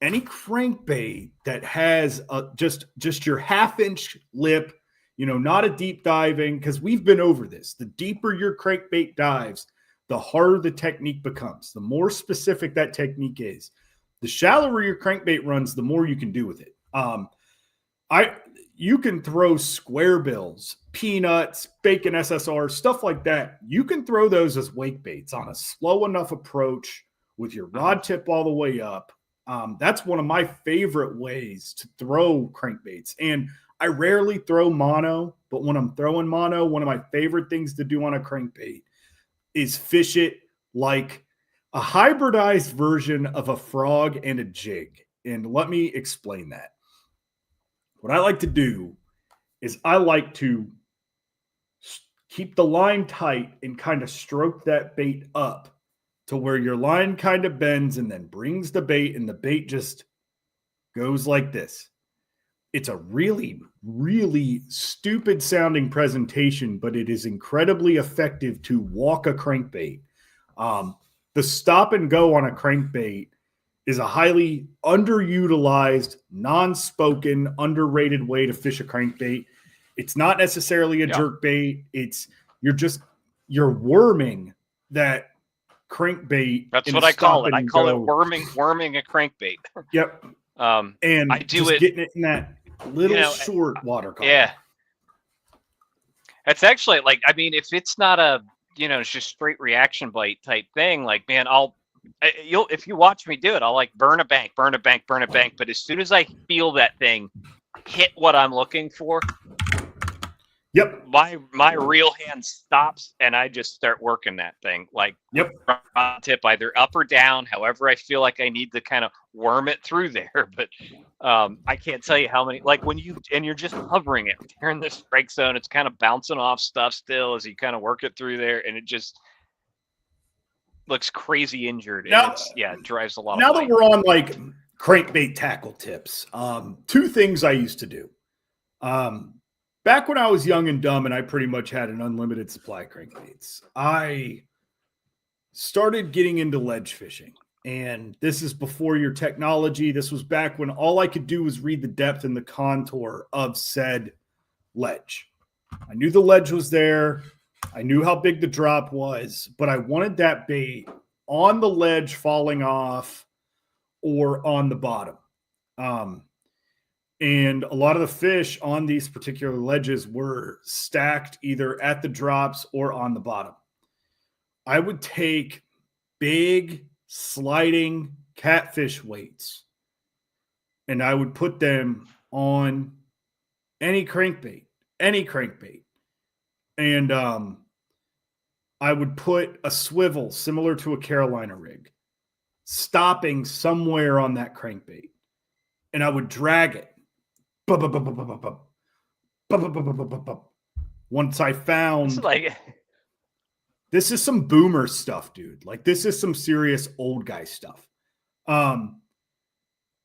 Any crankbait that has just your 1/2-inch lip. Not a deep diving, because we've been over this. The deeper your crankbait dives, the harder the technique becomes. The more specific that technique is. The shallower your crankbait runs, the more you can do with it. You can throw square bills, peanuts, bacon SSR, stuff like that. You can throw those as wake baits on a slow enough approach with your rod tip all the way up. That's one of my favorite ways to throw crankbaits. And I rarely throw mono, but when I'm throwing mono, one of my favorite things to do on a crankbait is fish it like a hybridized version of a frog and a jig. And let me explain that. What I like to do is I like to keep the line tight and kind of stroke that bait up to where your line kind of bends and then brings the bait, and the bait just goes like this. It's a really, really stupid sounding presentation, but it is incredibly effective to walk a crankbait. The stop and go on a crankbait is a highly underutilized, non-spoken, underrated way to fish a crankbait. It's not necessarily a jerk bait. You're worming that crankbait. That's what I call it. I call it worming a crankbait. Yep. And I do it getting it in that little short water column. Yeah. That's actually if it's not a, it's just straight reaction bite type thing, like, man, if you watch me do it, I'll like burn a bank. But as soon as I feel that thing hit what I'm looking for, my reel hand stops and I just start working that thing. Like, rod tip either up or down, however I feel like I need to kind of worm it through there. But I can't tell you how many, like you're just hovering it. You're in the strike zone. It's kind of bouncing off stuff still as you kind of work it through there, and it just looks crazy injured. And it drives a lot. Now that we're on like crankbait tackle tips, 2 things I used to do. Back when I was young and dumb and I pretty much had an unlimited supply of crankbaits, I started getting into ledge fishing. And this is before your technology. This was back when all I could do was read the depth and the contour of said ledge. I knew the ledge was there. I knew how big the drop was, but I wanted that bait on the ledge falling off or on the bottom. And a lot of the fish on these particular ledges were stacked either at the drops or on the bottom. I would take big sliding catfish weights and I would put them on any crankbait. And I would put a swivel similar to a Carolina rig, stopping somewhere on that crankbait. And I would drag it. Once I found this is some boomer stuff, dude. Like this is some serious old guy stuff.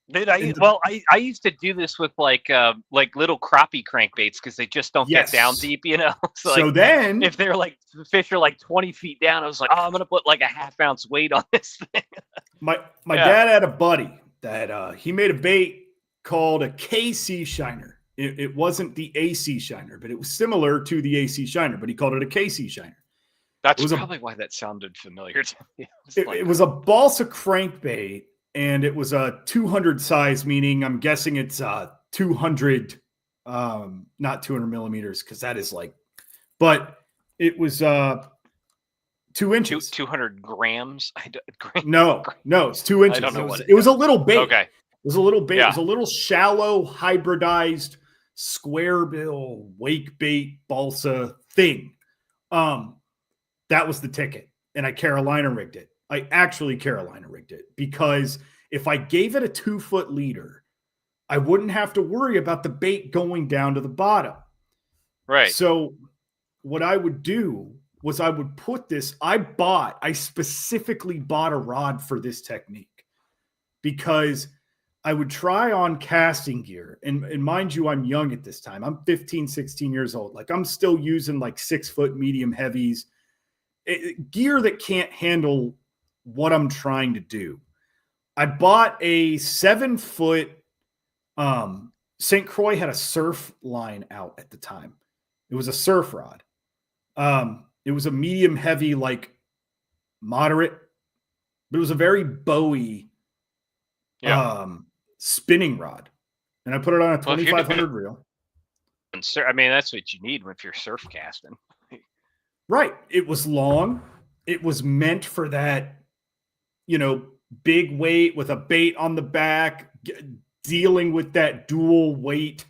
Dude, I used to do this with like little crappie crankbaits because they just don't get down deep, you know. So then, if they're like the fish are like 20 feet down, I was like, oh, I'm gonna put like a half-ounce weight on this thing. My dad had a buddy that he made a bait called a KC shiner. It wasn't the AC shiner, but it was similar to the AC shiner, but he called it a KC shiner. That's probably why that sounded familiar to me. It was a balsa crankbait. And it was a 200 size, meaning I'm guessing it's 200, not 200 millimeters, because that is like, but it was 2 inches. 200 grams? No, it's 2 inches. I don't know it was a little bait. Okay. It was a little bait. Yeah. It was a little shallow, hybridized, square bill, wake bait, balsa thing. That was the ticket. And I Carolina rigged it. I actually Carolina rigged it because if I gave it a 2-foot leader, I wouldn't have to worry about the bait going down to the bottom. Right. So what I would do was I would put this, I specifically bought a rod for this technique because I would try on casting gear. And mind you, I'm young at this time. I'm 15, 16 years old. Like I'm still using like 6-foot medium heavies, gear that can't handle what I'm trying to do. I bought a 7-foot, St. Croix had a surf line out at the time. It was a surf rod. It was a medium heavy, like moderate, but it was a very Bowie spinning rod. And I put it on a 2500 reel. I mean, that's what you need if you're surf casting. Right. It was long. It was meant for that, big weight with a bait on the back, dealing with that dual weight.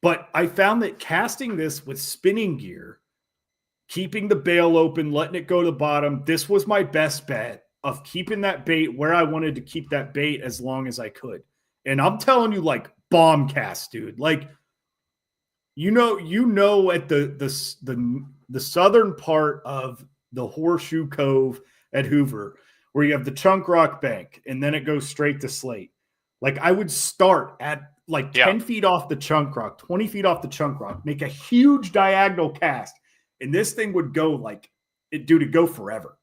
But I found that casting this with spinning gear, keeping the bail open, letting it go to the bottom, this was my best bet of keeping that bait where I wanted to keep that bait as long as I could. And I'm telling you, like bomb cast, dude. Like, at the southern part of the Horseshoe Cove at Hoover, where you have the Chunk Rock Bank, and then it goes straight to Slate. Like I would start at like 10 feet off the Chunk Rock, 20 feet off the Chunk Rock, make a huge diagonal cast, and this thing would go it'd go forever.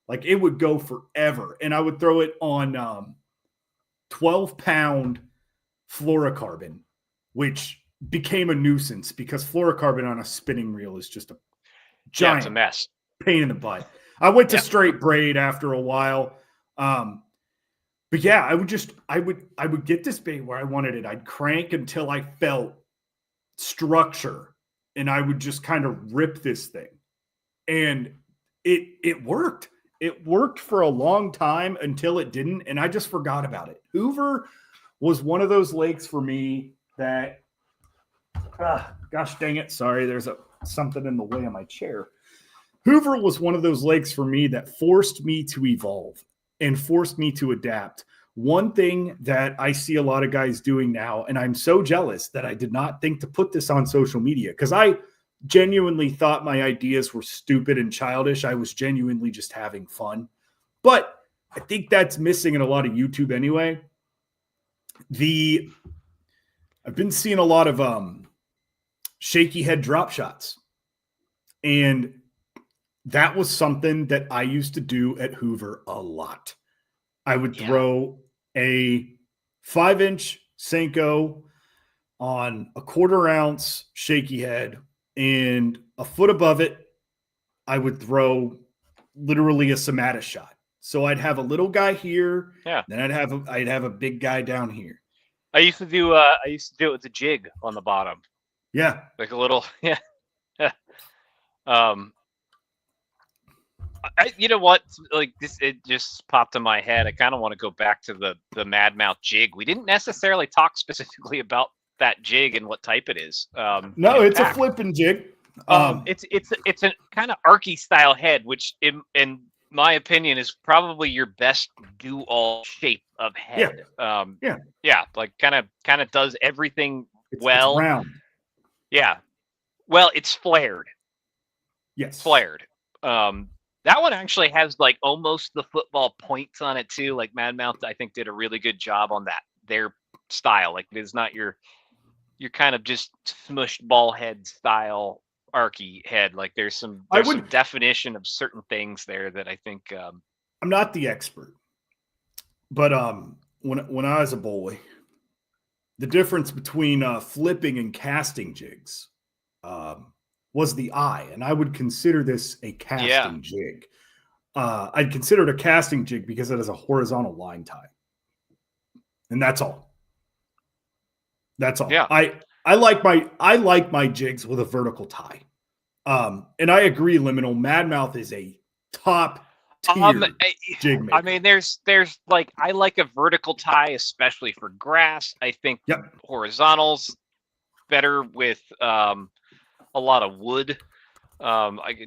Like it would go forever. And I would throw it on 12-pound fluorocarbon, which became a nuisance because fluorocarbon on a spinning reel is just a giant it's a mess. Pain in the butt. I went to straight braid after a while. But yeah, I would get this bait where I wanted it. I'd crank until I felt structure and I would just kind of rip this thing. And it worked. It worked for a long time until it didn't. And I just forgot about it. Hoover was one of those lakes for me that, gosh dang it. Sorry. There's something in the way of my chair. Hoover was one of those lakes for me that forced me to evolve and forced me to adapt. One thing that I see a lot of guys doing now, and I'm so jealous that I did not think to put this on social media because I genuinely thought my ideas were stupid and childish. I was genuinely just having fun. But I think that's missing in a lot of YouTube anyway. I've been seeing a lot of shaky head drop shots. And that was something that I used to do at Hoover a lot. I would throw a 5-inch Senko on a 1/4 ounce shaky head, and a foot above it, I would throw literally a Somata shot. So I'd have a little guy here, then I'd have a big guy down here. I used to do it with a jig on the bottom, Yeah. like a little yeah. um, you know what? Like this, it just popped in my head. I kind of want to go back to the Mad Mouth jig. We didn't necessarily talk specifically about that jig and what type it is. No, In it's a pack. flipping jig. It's a kind of arky style head, which in my opinion is probably your best do all shape of head. Yeah. Yeah, like kind of does everything It's well. round. Yeah, well, it's flared. Yes. Flared. That one actually has like almost the football points on it too. Like Mad Mouth, I think did a really good job on that. Their style, like it is not your kind of just smushed ball head style arky head. Like there's some definition of certain things there that I think. I'm not the expert, but when I was a boy, the difference between flipping and casting jigs was the eye, and I would consider this a casting jig. I'd consider it a casting jig because it has a horizontal line tie, and that's all. That's all. Yeah. I like my jigs with a vertical tie. And I agree, Liminal. Mad Mouth is a top tier jig maker. I mean, there's like I like a vertical tie, especially for grass. I think horizontals better with a lot of wood.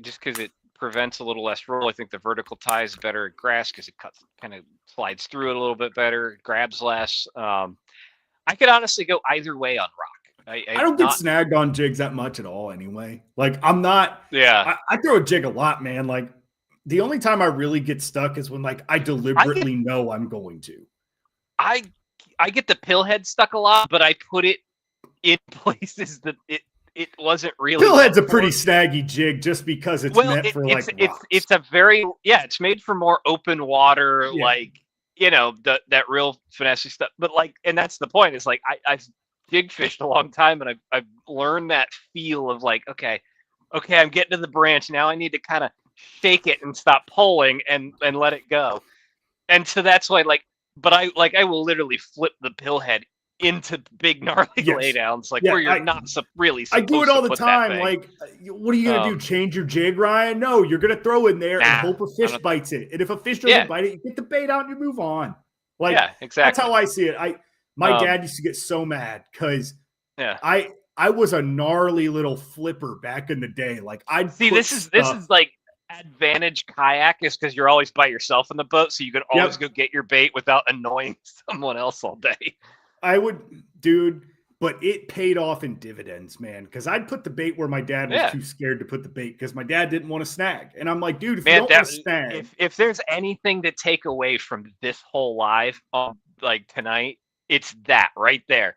Just because it prevents a little less roll. I think the vertical tie is better at grass because it kind of slides through it a little bit better, grabs less. I could honestly go either way on rock. I don't get snagged on jigs that much at all anyway. Like I'm not. Yeah. I throw a jig a lot, man. Like the only time I really get stuck is when like I deliberately know I'm going to. I get the pillhead stuck a lot, but I put it in places that it wasn't really. Pillhead's a pretty snaggy jig just because it's meant for like rocks. It's a very it's made for more open water, like that real finesse stuff. But like, and that's the point. Is like I've jig fished a long time, and I've learned that feel of like, okay, I'm getting to the branch now. I need to kind of shake it and stop pulling and let it go. And so that's why but I will literally flip the pillhead into big gnarly laydowns, like where you're not really supposed I do it all the put time. Like, what are you gonna do? Change your jig, Ryan? No, you're gonna throw in there and hope a fish bites it. And if a fish doesn't bite it, you get the bait out and you move on. Like, exactly. That's how I see it. My dad used to get so mad because I was a gnarly little flipper back in the day. Like I'd see this is like advantage kayak is because you're always by yourself in the boat, so you can always go get your bait without annoying someone else all day. I would, dude, but it paid off in dividends, man. Because I'd put the bait where my dad was too scared to put the bait because my dad didn't want to snag. And I'm like, dude, if you don't want to snag. If there's anything to take away from this whole live, like tonight, it's that right there.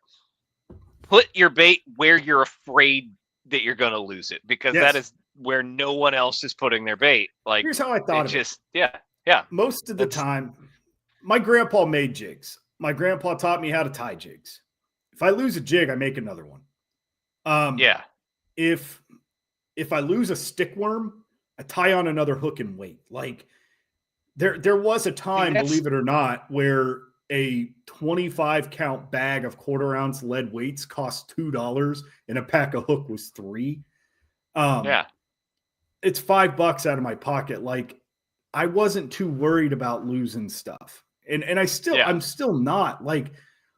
Put your bait where you're afraid that you're going to lose it, because that is where no one else is putting their bait. Like, here's how I thought of it. Yeah. Most of the time, my grandpa made jigs. My grandpa taught me how to tie jigs. If I lose a jig, I make another one. If I lose a stick worm, I tie on another hook and wait. Like there was a time, believe it or not, where a 25 count bag of 1/4 ounce lead weights cost $2 and a pack of hook was $3. It's $5 out of my pocket. Like I wasn't too worried about losing stuff. And I'm still not. Like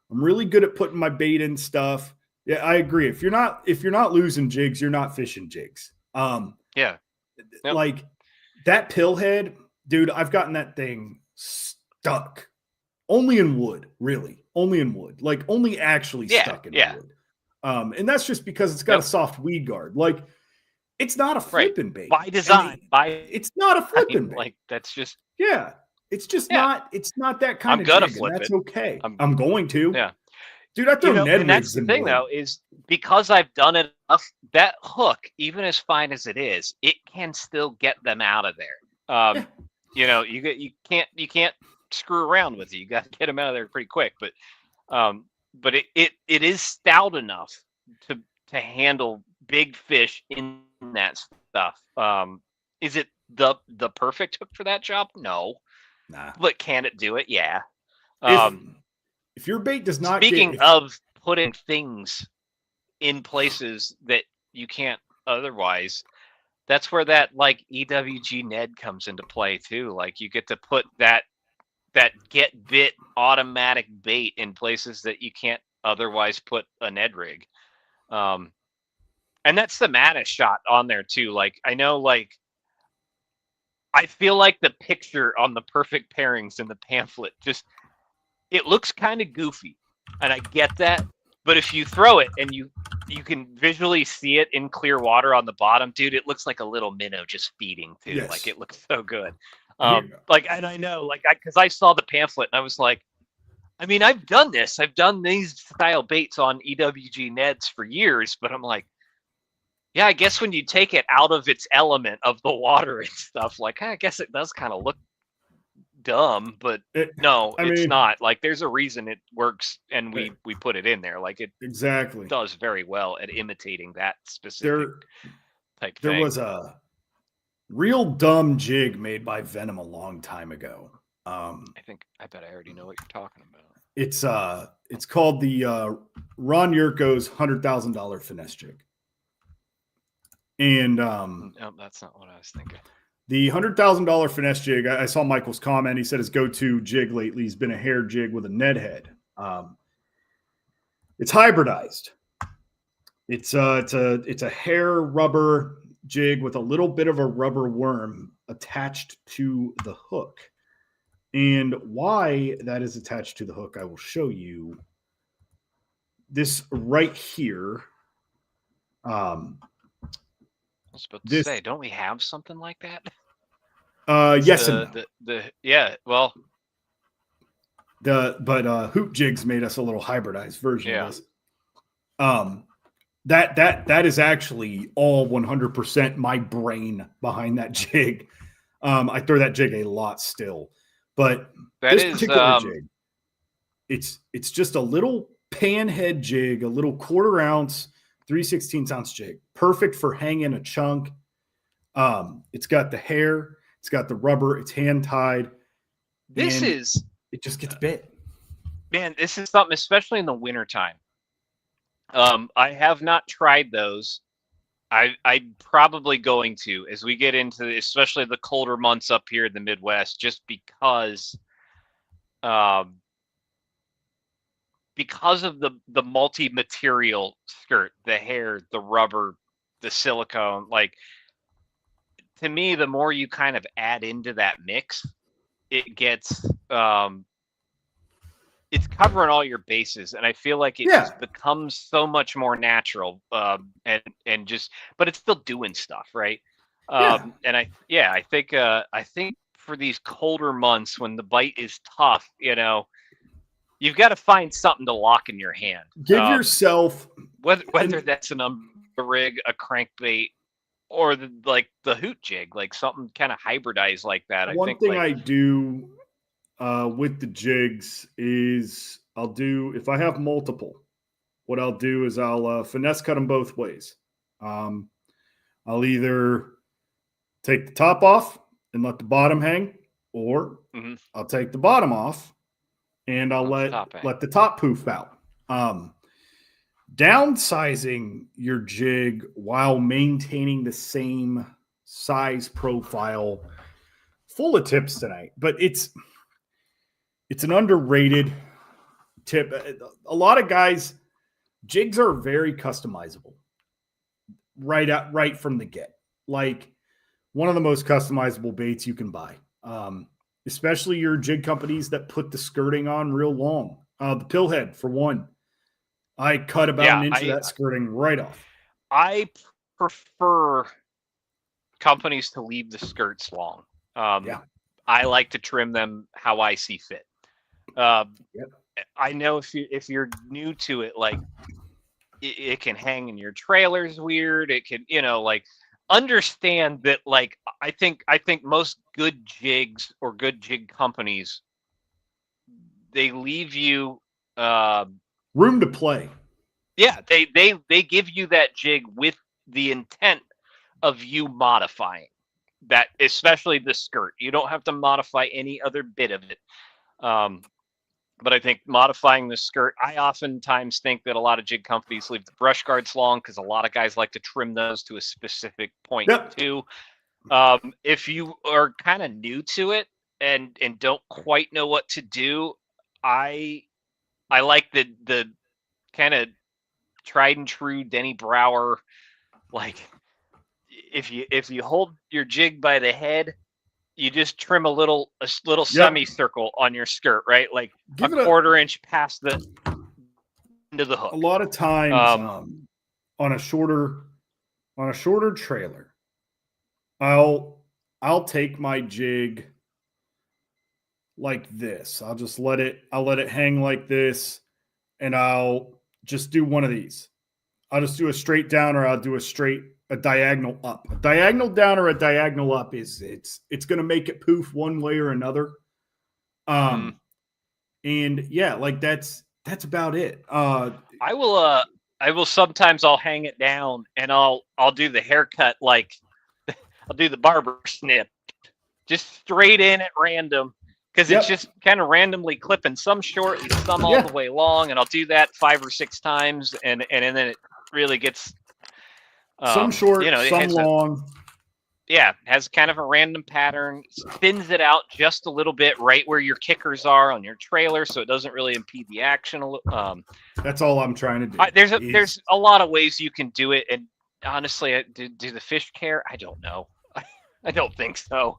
I'm really good at putting my bait in stuff. Yeah, I agree. If you're not losing jigs, you're not fishing jigs. Like that pillhead, dude, I've gotten that thing stuck. Only in wood, really. Only in wood. Like only actually stuck in wood. And that's just because it's got a soft weed guard. Like it's not a flipping bait. By design. It's not a flipping bait. Like that's just it's just not. It's not that kind of gonna jig, flip and that's it. okay. I'm going to. Yeah, dude. I throw Ned and that's the thing, though, is because I've done it enough. That hook, even as fine as it is, it can still get them out of there. You can't screw around with it. You got to get them out of there pretty quick. But it is stout enough to handle big fish in that stuff. Is it the perfect hook for that job? No. Nah. But can it do it? Yeah. if your bait does not Speaking of putting things in places that you can't otherwise, that's where that like EWG Ned comes into play too. Like you get to put that get bit automatic bait in places that you can't otherwise put a Ned rig. And that's the Mattis shot on there too. Like I know, like I feel like the picture on the perfect pairings in the pamphlet just it looks kind of goofy, and I get that. But if you throw it and you can visually see it in clear water on the bottom, dude, it looks like a little minnow just feeding too. Yes. Like it looks so good. Like, and I know, like, because I saw the pamphlet and I was like, I mean, I've done this. I've done these style baits on EWG Neds for years, but I'm like, yeah, I guess when you take it out of its element of the water and stuff, like, I guess it does kind of look dumb, but no, it's not. Like, there's a reason it works, and we put it in there. Like, it exactly does very well at imitating that specific type thing. There was a real dumb jig made by Venom a long time ago. I bet I already know what you're talking about. It's called the Ron Yurko's $100,000 finesse jig. And no, that's not what I was thinking. The $100,000 finesse jig, I saw Michael's comment. He said his go-to jig lately has been a hair jig with a Ned head. It's hybridized. It's a hair rubber jig with a little bit of a rubber worm attached to the hook. And why that is attached to the hook, I will show you. This right here. I was about to say, don't we have something like that? Yes and no. Well, Hoop Jigs made us a little hybridized version of this. That is actually all 100% my brain behind that jig. I throw that jig a lot still, but this particular jig, it's just a little panhead jig, a little 1/4 ounce, 3/16 ounce jig, perfect for hanging a chunk. It's got the hair, it's got the rubber, it's hand tied. It just gets bit. Man, this is something, especially in the wintertime. I have not tried those. I'm probably going to, as we get into especially the colder months up here in the Midwest, just because of the multi-material skirt, the hair, the rubber, the silicone. Like, to me, the more you kind of add into that mix, it gets it's covering all your bases, and I feel like it just becomes so much more natural, and just, but it's still doing stuff, right? And I think for these colder months when the bite is tough, you've got to find something to lock in your hand. Give yourself whether that's an rig, a crankbait, or the hoot jig, like something kind of hybridized like that. One thing I do with the jigs is if I have multiple, what I'll do is I'll finesse cut them both ways. I'll either take the top off and let the bottom hang, or I'll take the bottom off and I'll let the top poof out. Downsizing your jig while maintaining the same size profile. Full of tips tonight, but it's an underrated tip. A lot of guys, jigs are very customizable right from the get. Like, one of the most customizable baits you can buy, especially your jig companies that put the skirting on real long. The pillhead, for one, I cut about an inch of that skirting right off. I prefer companies to leave the skirts long. I like to trim them how I see fit. I know if you're new to it, like it can hang in your trailers weird. It can, like, understand that. Like, I think most good jigs or good jig companies, they leave you room to play. Yeah, they give you that jig with the intent of you modifying that, especially the skirt. You don't have to modify any other bit of it. But I think modifying the skirt, I oftentimes think that a lot of jig companies leave the brush guards long because a lot of guys like to trim those to a specific point too. If you are kind of new to it and don't quite know what to do, I like the kind of tried and true Denny Brower, like if you hold your jig by the head, you just trim a little semicircle on your skirt, right? Like a quarter inch past the end of the hook. A lot of times on a shorter trailer, I'll take my jig like this. I'll let it hang like this, and I'll just do one of these. I'll just do a straight down, or I'll do a diagonal up. A diagonal down or a diagonal up it's going to make it poof one way or another. And yeah, like that's about it. I will sometimes I'll hang it down and I'll do the haircut, like I'll do the barber snip, just straight in at random, because it's just kind of randomly clipping, some short and some all the way long, and I'll do that 5 or 6 times, and then it really gets some short, some long. Has kind of a random pattern, spins it out just a little bit right where your kickers are on your trailer, so it doesn't really impede the action. That's all I'm trying to do. There's a lot of ways you can do it, and honestly, do the fish care? I don't know. I don't think so.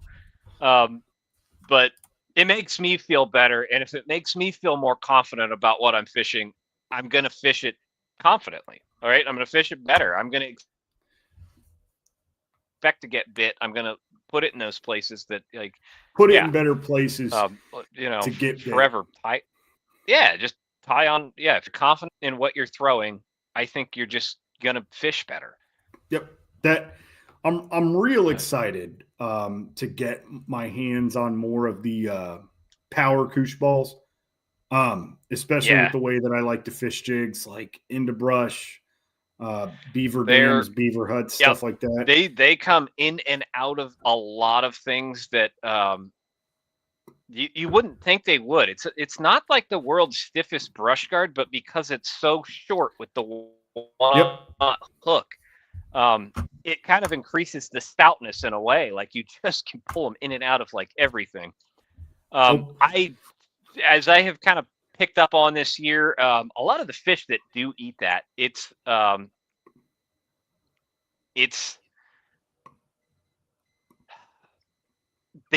But it makes me feel better, and if it makes me feel more confident about what I'm fishing, I'm gonna fish it confidently. All right, I'm gonna fish it better. I'm gonna expect to get bit. I'm gonna put it in those places that put it in better places. To get forever. Just tie on. Yeah, if you're confident in what you're throwing, I think you're just gonna fish better. Yep. I'm real excited to get my hands on more of the power koosh balls, especially with the way that I like to fish jigs, like into brush, beaver dams, beaver huts, stuff like that. They come in and out of a lot of things that you wouldn't think they would. It's not like the world's stiffest brush guard, but because it's so short with the one hook, it kind of increases the stoutness in a way. Like you just can pull them in and out of like everything. As I have kind of picked up on this year, a lot of the fish that do eat that, they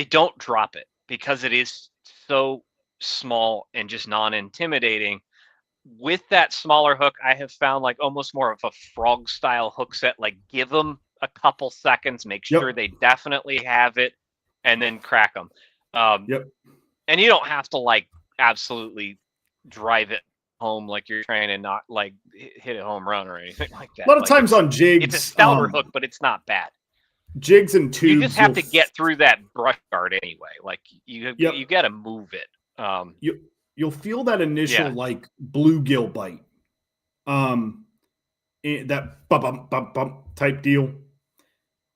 don't drop it because it is so small and just non-intimidating. With that smaller hook, I have found like almost more of a frog style hook set. Like give them a couple seconds, make sure they definitely have it, and then crack them. And you don't have to like absolutely drive it home like you're trying to not like hit a home run or anything like that. A lot of times on jigs, it's a stouter hook, but it's not bad. Jigs and tubes, you just have to get through that brush guard anyway. Like you got to move it. You'll feel that initial like bluegill bite, that bump bump bump type deal.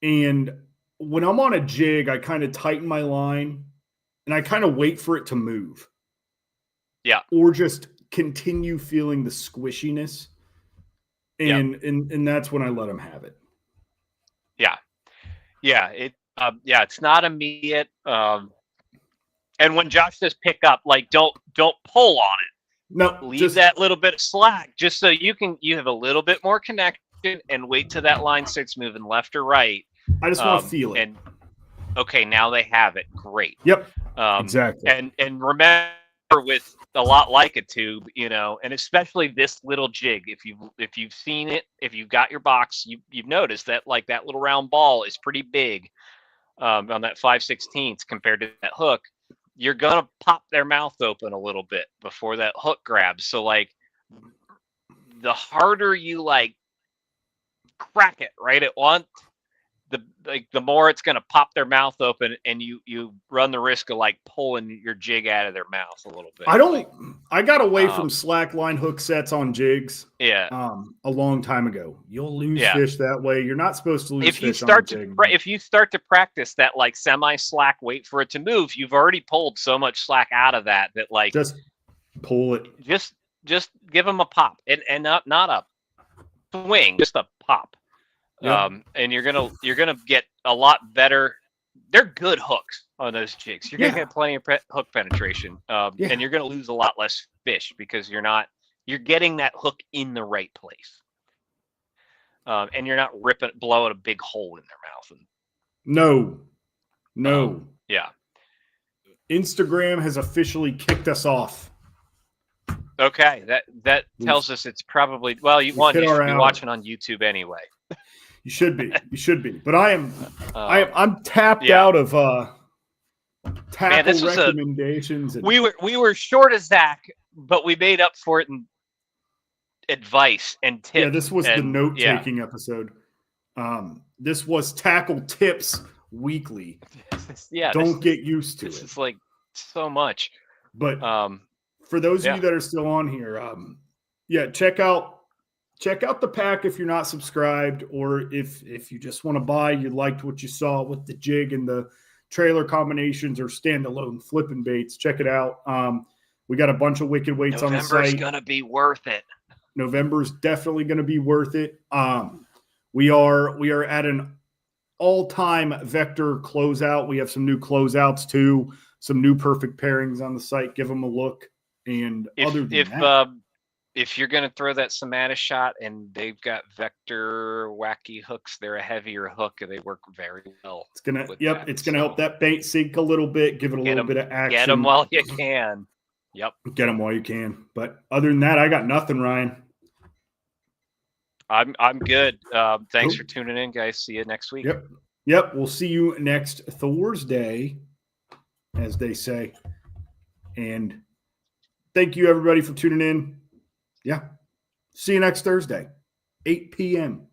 And when I'm on a jig, I kind of tighten my line and I kind of wait for it to move. Yeah. Or just continue feeling the squishiness. And that's when I let them have it. Yeah. Yeah. It's not immediate. And when Josh says pick up, like don't pull on it. No, leave that little bit of slack just so you have a little bit more connection and wait till that line starts moving left or right. I just want to feel it. And okay, now they have it. Great. Yep. Exactly. And remember, with a lot like a tube, and especially this little jig, if you've seen it, if you've got your box, you've noticed that like that little round ball is pretty big on that 5/16 compared to that hook. You're gonna pop their mouth open a little bit before that hook grabs. So like the harder you like crack it right at once, the more it's gonna pop their mouth open, and you run the risk of like pulling your jig out of their mouth a little bit. I got away from slack line hook sets on jigs. Yeah. A long time ago. You'll lose fish that way. You're not supposed to lose if you fish start on a jig. If you start to practice that like semi slack, wait for it to move, you've already pulled so much slack out of that like just Pull it. Just give them a pop, and not a swing, just a pop. Yep. And you're gonna get a lot better. They're good hooks on those jigs. You're gonna get plenty of hook penetration, and you're gonna lose a lot less fish because you're getting that hook in the right place, and you're not blowing a big hole in their mouth. No. Yeah. Instagram has officially kicked us off. Okay, that tells us it's probably you should be watching on YouTube anyway. You should be. But I'm tapped out of tackle recommendations. We were short of Zach, but we made up for it in advice and tips. Yeah, this was the note-taking episode. This was Tackle Tips Weekly. Don't get used to it. This is like so much. But for those of you that are still on here, check out the pack if you're not subscribed, or if you just want to buy, you liked what you saw with the jig and the trailer combinations or standalone flipping baits. Check it out. We got a bunch of wicked weights on the site. November's gonna be worth it. November's definitely going to be worth it. We are at an all-time Vector closeout. We have some new closeouts too, some new perfect pairings on the site. Give them a look. And if you're going to throw that Samata shot and they've got Vector wacky hooks, they're a heavier hook and they work very well. It's gonna help that bait sink a little bit, give it a little bit of action. Get them while you can. Yep. Get them while you can. But other than that, I got nothing, Ryan. I'm good. Thanks for tuning in, guys. See you next week. Yep. We'll see you next Thursday, as they say. And thank you, everybody, for tuning in. Yeah. See you next Thursday, 8 p.m.